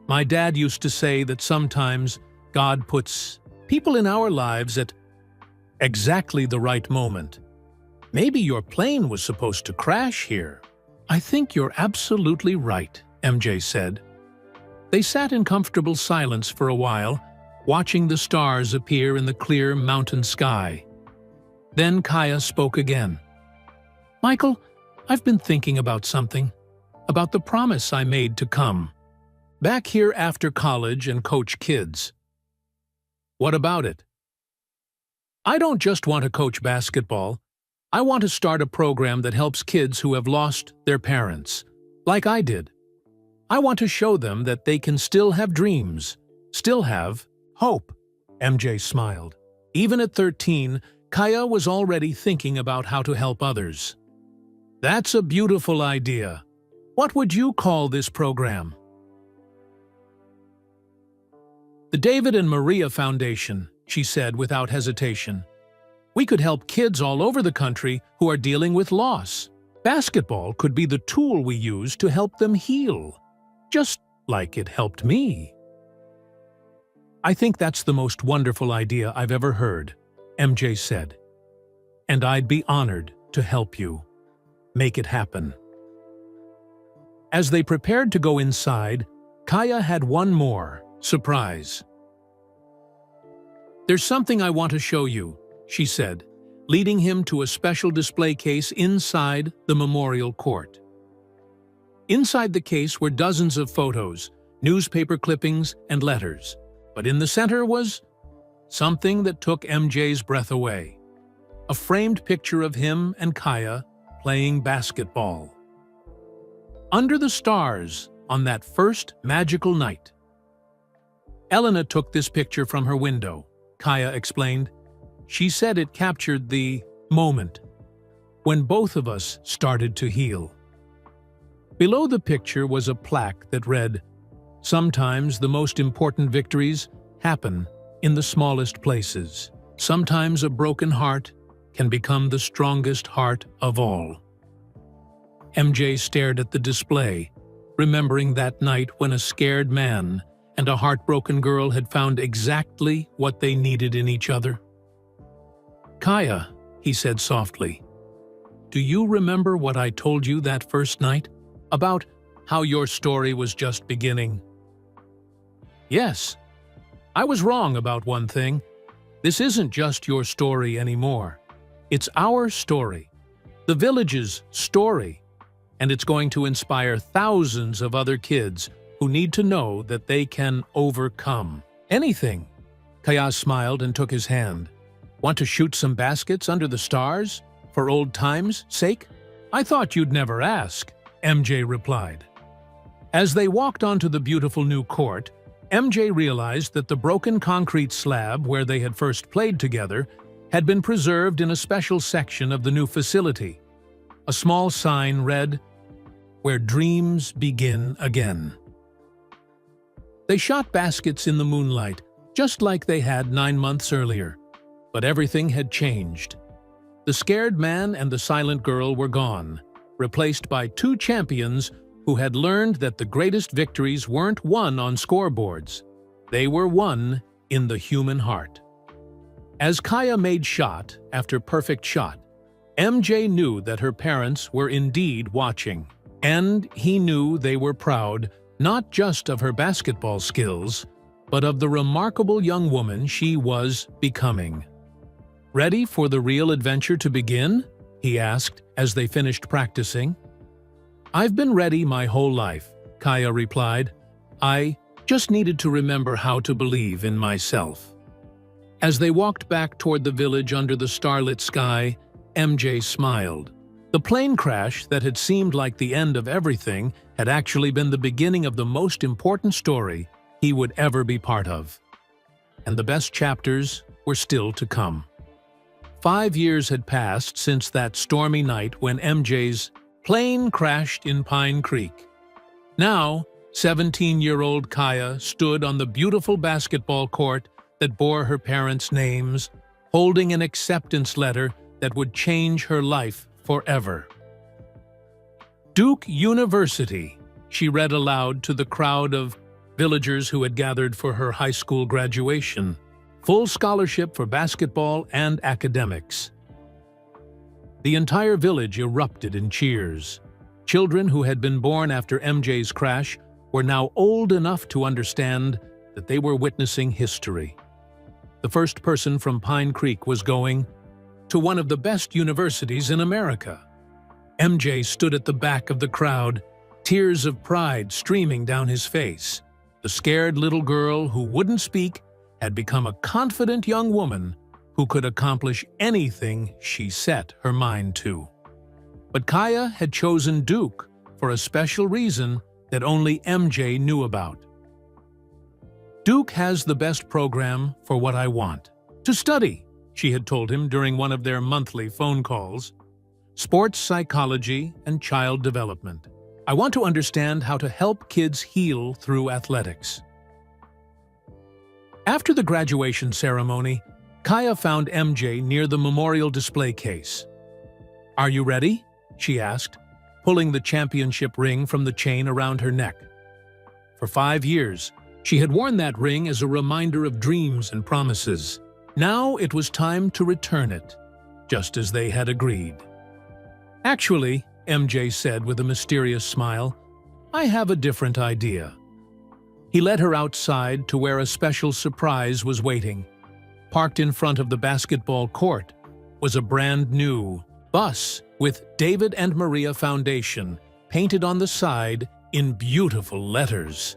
"My dad used to say that sometimes God puts people in our lives at exactly the right moment. Maybe your plane was supposed to crash here." "I think you're absolutely right," MJ said. They sat in comfortable silence for a while, watching the stars appear in the clear mountain sky. Then Kaya spoke again. "Michael, I've been thinking about something, about the promise I made to come back here after college and coach kids." "What about it?" "I don't just want to coach basketball. I want to start a program that helps kids who have lost their parents, like I did. I want to show them that they can still have dreams, still have hope." MJ smiled. Even at 13, Kaya was already thinking about how to help others. "That's a beautiful idea. What would you call this program?" "The David and Maria Foundation," she said without hesitation. "We could help kids all over the country who are dealing with loss. Basketball could be the tool we use to help them heal, just like it helped me." "I think that's the most wonderful idea I've ever heard," MJ said. "And I'd be honored to help you make it happen." As they prepared to go inside, Kaya had one more surprise. "There's something I want to show you," she said, leading him to a special display case inside the memorial court. Inside the case were dozens of photos, newspaper clippings, and letters, but in the center was something that took MJ's breath away: a framed picture of him and Kaya playing basketball. Under the stars on that first magical night. "Elena took this picture from her window," Kaya explained. "She said it captured the moment when both of us started to heal." Below the picture was a plaque that read, "Sometimes the most important victories happen in the smallest places. Sometimes a broken heart can become the strongest heart of all." MJ stared at the display, remembering that night when a scared man and a heartbroken girl had found exactly what they needed in each other. "Kaya," he said softly, "do you remember what I told you that first night? About how your story was just beginning?" "Yes. I was wrong about one thing. This isn't just your story anymore. It's our story, the village's story, and it's going to inspire thousands of other kids who need to know that they can overcome anything." Kaya smiled and took his hand. "Want to shoot some baskets under the stars, for old times' sake?" "I thought you'd never ask," MJ replied. As they walked onto the beautiful new court, MJ realized that the broken concrete slab where they had first played together had been preserved in a special section of the new facility. A small sign read, "Where dreams begin again." They shot baskets in the moonlight, just like they had 9 months earlier. But everything had changed. The scared man and the silent girl were gone, replaced by 2 champions who had learned that the greatest victories weren't won on scoreboards. They were won in the human heart. As Kaya made shot after perfect shot, MJ knew that her parents were indeed watching. And he knew they were proud not just of her basketball skills, but of the remarkable young woman she was becoming. Ready for the real adventure to begin? he asked as they finished practicing. "I've been ready my whole life," Kaya replied. "I just needed to remember how to believe in myself." As they walked back toward the village under the starlit sky, MJ smiled. The plane crash that had seemed like the end of everything had actually been the beginning of the most important story he would ever be part of. And the best chapters were still to come. 5 years had passed since that stormy night when MJ's plane crashed in Pine Creek. Now, 17-year-old Kaya stood on the beautiful basketball court that bore her parents' names, holding an acceptance letter that would change her life forever. "Duke University," she read aloud to the crowd of villagers who had gathered for her high school graduation. "Full scholarship for basketball and academics." The entire village erupted in cheers. Children who had been born after MJ's crash were now old enough to understand that they were witnessing history. The first person from Pine Creek was going to one of the best universities in America. MJ stood at the back of the crowd, tears of pride streaming down his face. The scared little girl who wouldn't speak had become a confident young woman who could accomplish anything she set her mind to. But Kaya had chosen Duke for a special reason that only MJ knew about. "Duke has the best program for what I want to study," she had told him during one of their monthly phone calls. "Sports psychology and child development. I want to understand how to help kids heal through athletics." After the graduation ceremony, Kaya found MJ near the memorial display case. "Are you ready?" she asked, pulling the championship ring from the chain around her neck. For 5 years, she had worn that ring as a reminder of dreams and promises. Now it was time to return it, just as they had agreed. "Actually," MJ said with a mysterious smile, "I have a different idea." He led her outside to where a special surprise was waiting. Parked in front of the basketball court was a brand-new bus with David and Maria Foundation painted on the side in beautiful letters.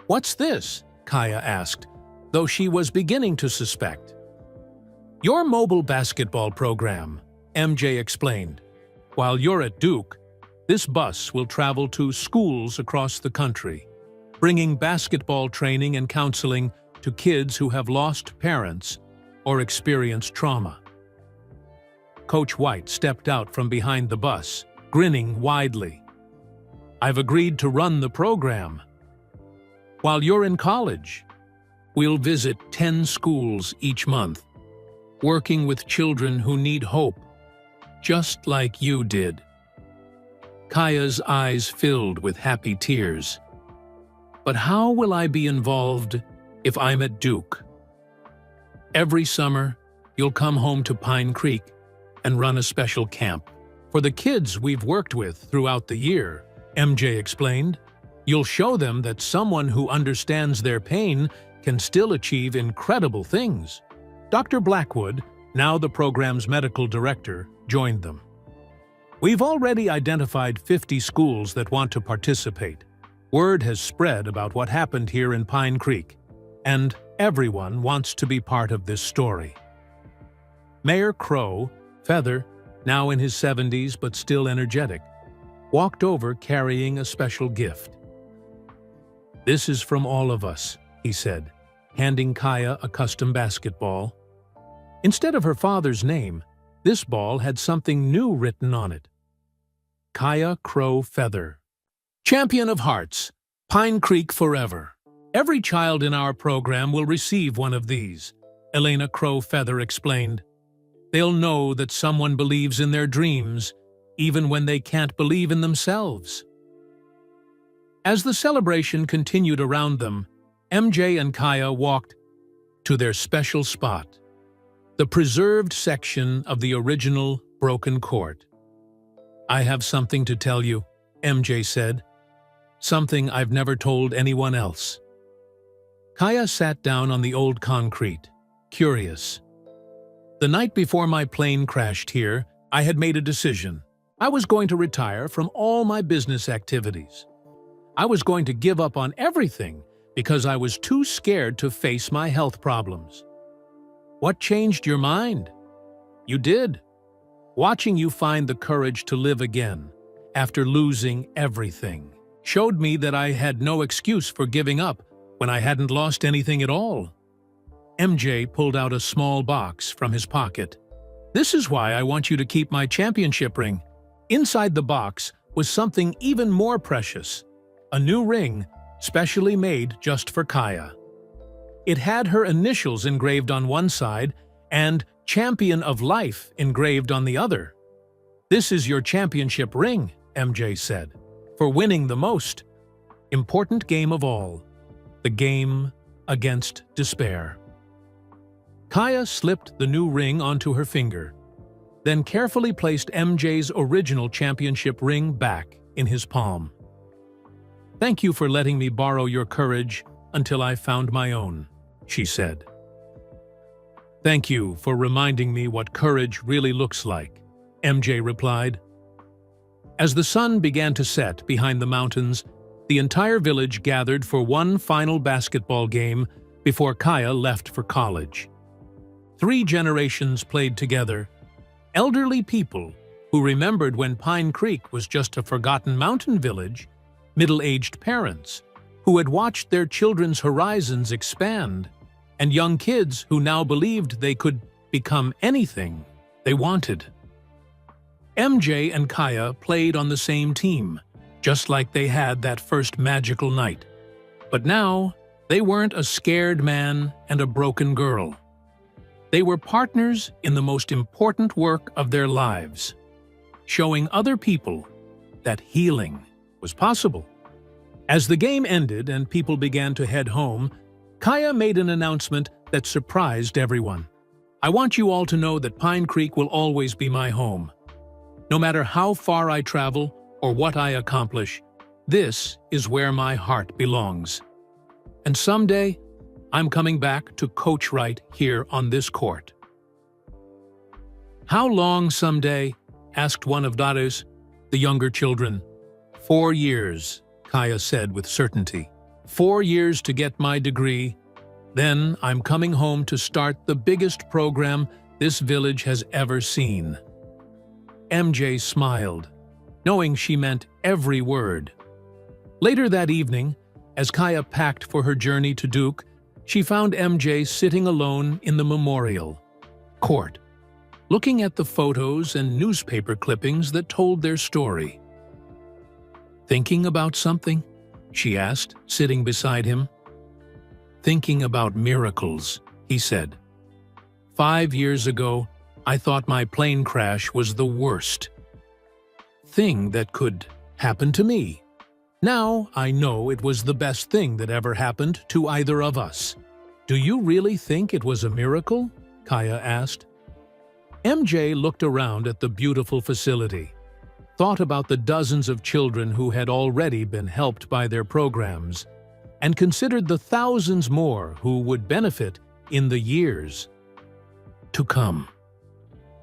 "What's this?" Kaya asked, though she was beginning to suspect. "Your mobile basketball program," MJ explained. "While you're at Duke, this bus will travel to schools across the country, bringing basketball training and counseling to kids who have lost parents or experienced trauma." Coach White stepped out from behind the bus, grinning widely. "I've agreed to run the program. While you're in college, we'll visit 10 schools each month, working with children who need hope, just like you did." Kaya's eyes filled with happy tears. "But how will I be involved if I'm at Duke?" "Every summer, you'll come home to Pine Creek and run a special camp for the kids we've worked with throughout the year," MJ explained. "You'll show them that someone who understands their pain can still achieve incredible things." Dr. Blackwood, now the program's medical director, joined them. "We've already identified 50 schools that want to participate. Word has spread about what happened here in Pine Creek, and everyone wants to be part of this story." Mayor Crow, Feather, now in his 70s but still energetic, walked over carrying a special gift. "This is from all of us," he said, handing Kaya a custom basketball. Instead of her father's name, this ball had something new written on it. Kaya Crow Feather. "Champion of Hearts, Pine Creek Forever. Every child in our program will receive one of these," Elena Crow Feather explained. "They'll know that someone believes in their dreams, even when they can't believe in themselves." As the celebration continued around them, MJ and Kaya walked to their special spot, the preserved section of the original broken court. "I have something to tell you," MJ said. "Something I've never told anyone else." Kaya sat down on the old concrete, curious. "The night before my plane crashed here, I had made a decision. I was going to retire from all my business activities. I was going to give up on everything because I was too scared to face my health problems. What changed your mind? You did. Watching you find the courage to live again after losing everything showed me that I had no excuse for giving up when I hadn't lost anything at all. MJ pulled out a small box from his pocket. This is why I want you to keep my championship ring. Inside the box was something even more precious, a new ring specially made just for Kaya. It had her initials engraved on one side and Champion of Life engraved on the other. This is your championship ring, MJ said, for winning the most important game of all, the game against despair. Kaya slipped the new ring onto her finger, then carefully placed MJ's original championship ring back in his palm. "Thank you for letting me borrow your courage until I found my own," she said. "Thank you for reminding me what courage really looks like," MJ replied. As the sun began to set behind the mountains, the entire village gathered for one final basketball game before Kaya left for college. 3 generations played together, elderly people who remembered when Pine Creek was just a forgotten mountain village, middle-aged parents who had watched their children's horizons expand, and young kids who now believed they could become anything they wanted. MJ and Kaya played on the same team, just like they had that first magical night. But now, they weren't a scared man and a broken girl. They were partners in the most important work of their lives, showing other people that healing was possible. As the game ended and people began to head home, Kaya made an announcement that surprised everyone. "I want you all to know that Pine Creek will always be my home. No matter how far I travel or what I accomplish, this is where my heart belongs. And someday, I'm coming back to coach right here on this court." "How long someday?" asked one of Daru's, the younger children. 4 years, Kaya said with certainty. 4 years to get my degree. Then I'm coming home to start the biggest program this village has ever seen. MJ smiled, knowing she meant every word. Later that evening, as Kaya packed for her journey to Duke, she found MJ sitting alone in the memorial court, looking at the photos and newspaper clippings that told their story. "Thinking about something?" she asked, sitting beside him. "Thinking about miracles," he said. 5 years ago, I thought my plane crash was the worst thing that could happen to me. Now I know it was the best thing that ever happened to either of us." "Do you really think it was a miracle?" Kaya asked. MJ looked around at the beautiful facility, thought about the dozens of children who had already been helped by their programs, and considered the thousands more who would benefit in the years to come.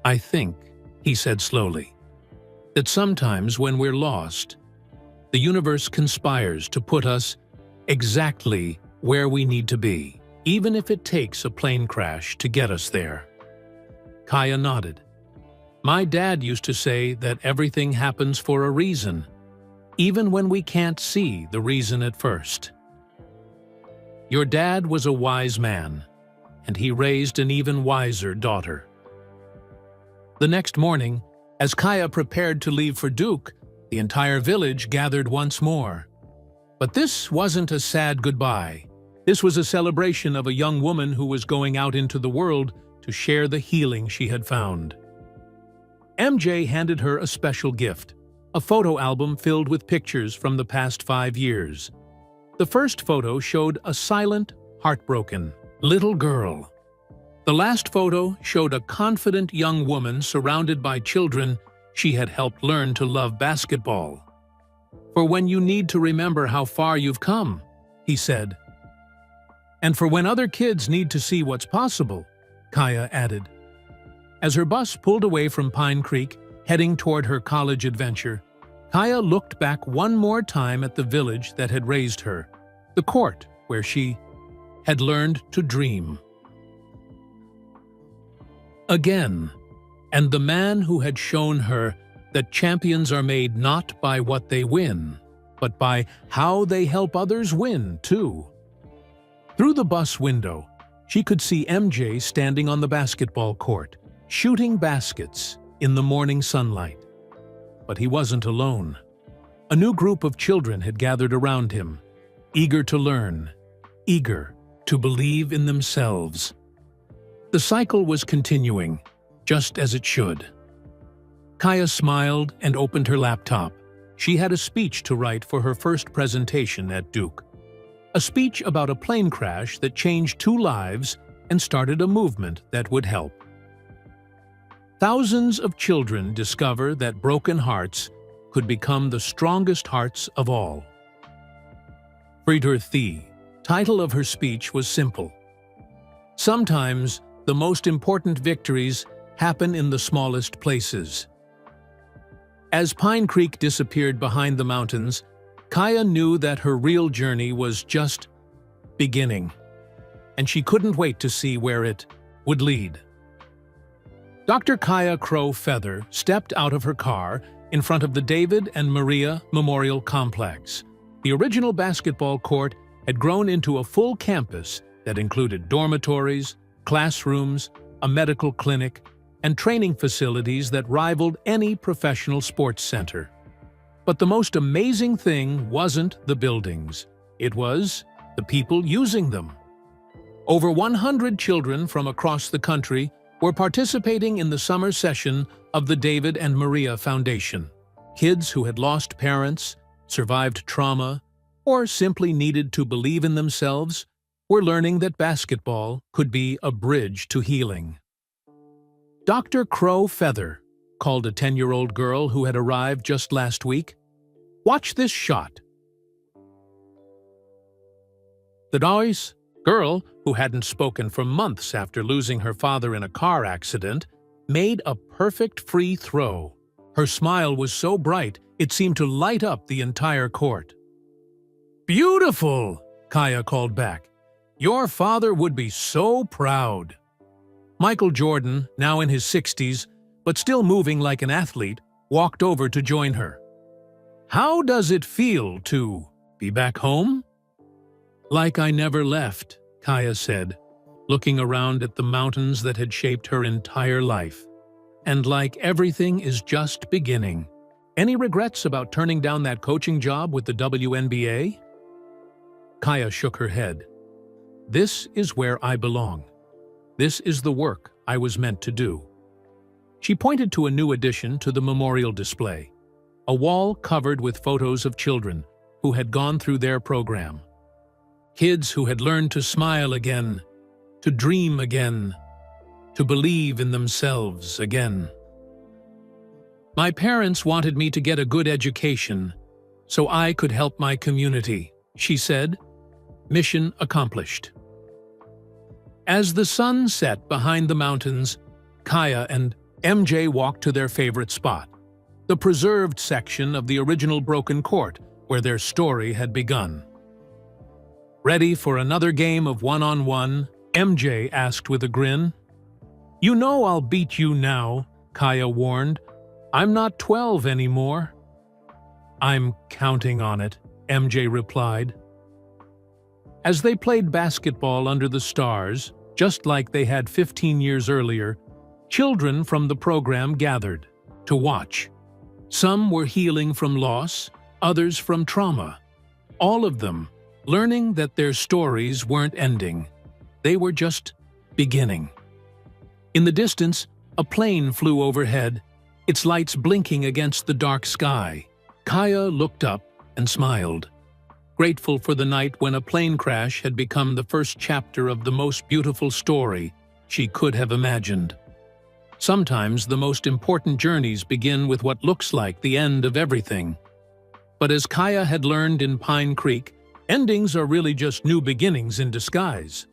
"I think," he said slowly, "that sometimes when we're lost, the universe conspires to put us exactly where we need to be, even if it takes a plane crash to get us there." Kaya nodded. "My dad used to say that everything happens for a reason, even when we can't see the reason at first." "Your dad was a wise man, and he raised an even wiser daughter." The next morning, as Kaya prepared to leave for Duke, the entire village gathered once more. But this wasn't a sad goodbye. This was a celebration of a young woman who was going out into the world to share the healing she had found. MJ handed her a special gift, a photo album filled with pictures from the past 5 years. The first photo showed a silent, heartbroken little girl. The last photo showed a confident young woman surrounded by children she had helped learn to love basketball. "For when you need to remember how far you've come," he said. "And for when other kids need to see what's possible," Kaya added. As her bus pulled away from Pine Creek, heading toward her college adventure, Kaya looked back one more time at the village that had raised her, the court where she had learned to dream. Again, and the man who had shown her that champions are made not by what they win, but by how they help others win, too. Through the bus window, she could see MJ standing on the basketball court, shooting baskets in the morning sunlight. But he wasn't alone. A new group of children had gathered around him, eager to learn, eager to believe in themselves. The cycle was continuing, just as it should. Kaya smiled and opened her laptop. She had a speech to write for her first presentation at Duke. A speech about a plane crash that changed 2 lives and started a movement that would help. Thousands of children discover that broken hearts could become the strongest hearts of all. Friedrich Thie, title of her speech was simple. Sometimes the most important victories happen in the smallest places. As Pine Creek disappeared behind the mountains, Kaya knew that her real journey was just beginning, and she couldn't wait to see where it would lead. Dr. Kaya Crow Feather stepped out of her car in front of the David and Maria Memorial Complex. The original basketball court had grown into a full campus that included dormitories, classrooms, a medical clinic, and training facilities that rivaled any professional sports center. But the most amazing thing wasn't the buildings. It was the people using them. Over 100 children from across the country were participating in the summer session of the David and Maria Foundation. Kids who had lost parents, survived trauma, or simply needed to believe in themselves were learning that basketball could be a bridge to healing. Dr. Crow Feather called a 10-year-old girl who had arrived just last week. Watch this shot. The Doyce girl, who hadn't spoken for months after losing her father in a car accident, made a perfect free throw. Her smile was so bright it seemed to light up the entire court. "Beautiful!" Kaya called back. "Your father would be so proud." Michael Jordan, now in his 60s, but still moving like an athlete, walked over to join her. "How does it feel to be back home?" "Like I never left," Kaya said, looking around at the mountains that had shaped her entire life. "And like everything is just beginning." "Any regrets about turning down that coaching job with the WNBA?" Kaya shook her head. "This is where I belong. This is the work I was meant to do." She pointed to a new addition to the memorial display, a wall covered with photos of children who had gone through their program. Kids who had learned to smile again, to dream again, to believe in themselves again. "My parents wanted me to get a good education so I could help my community," she said. Mission accomplished. As the sun set behind the mountains, Kaya and MJ walked to their favorite spot, the preserved section of the original broken court where their story had begun. "Ready for another game of one-on-one?" MJ asked with a grin. "You know I'll beat you now," Kaya warned. "I'm not 12 anymore." "I'm counting on it," MJ replied. As they played basketball under the stars, just like they had 15 years earlier, children from the program gathered to watch. Some were healing from loss, others from trauma. All of them learning that their stories weren't ending. They were just beginning. In the distance, a plane flew overhead, its lights blinking against the dark sky. Kaya looked up and smiled, grateful for the night when a plane crash had become the first chapter of the most beautiful story she could have imagined. Sometimes the most important journeys begin with what looks like the end of everything. But as Kaya had learned in Pine Creek, endings are really just new beginnings in disguise.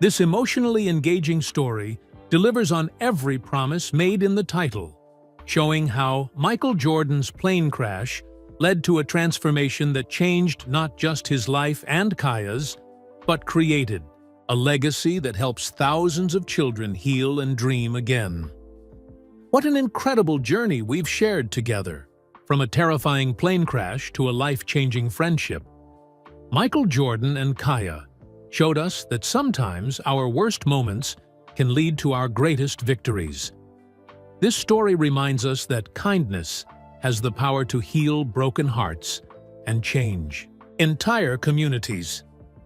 This emotionally engaging story delivers on every promise made in the title. showing how Michael Jordan's plane crash led to a transformation that changed not just his life and Kaya's, but created a legacy that helps thousands of children heal and dream again. What an incredible journey we've shared together, from a terrifying plane crash to a life-changing friendship. Michael Jordan and Kaya showed us that sometimes our worst moments can lead to our greatest victories. This story reminds us that kindness has the power to heal broken hearts and change entire communities.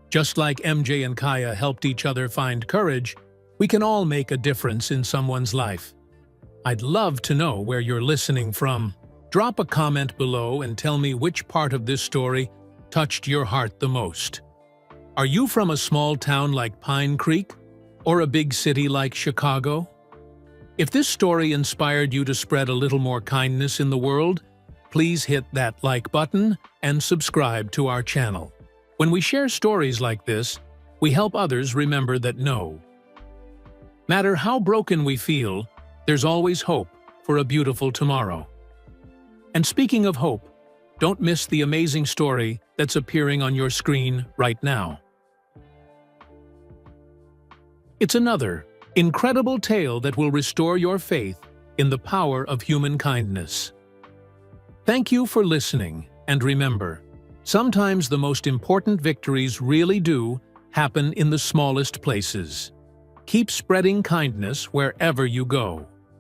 Just like MJ and Kaya helped each other find courage, we can all make a difference in someone's life. I'd love to know where you're listening from. Drop a comment below and tell me which part of this story touched your heart the most. Are you from a small town like Pine Creek or a big city like Chicago? If this story inspired you to spread a little more kindness in the world, please hit that like button and subscribe to our channel. When we share stories like this, we help others remember that no matter how broken we feel, there's always hope for a beautiful tomorrow. And speaking of hope, don't miss the amazing story that's appearing on your screen right now. It's another incredible tale that will restore your faith in the power of human kindness. Thank you for listening, and remember, sometimes the most important victories really do happen in the smallest places. Keep spreading kindness wherever you go.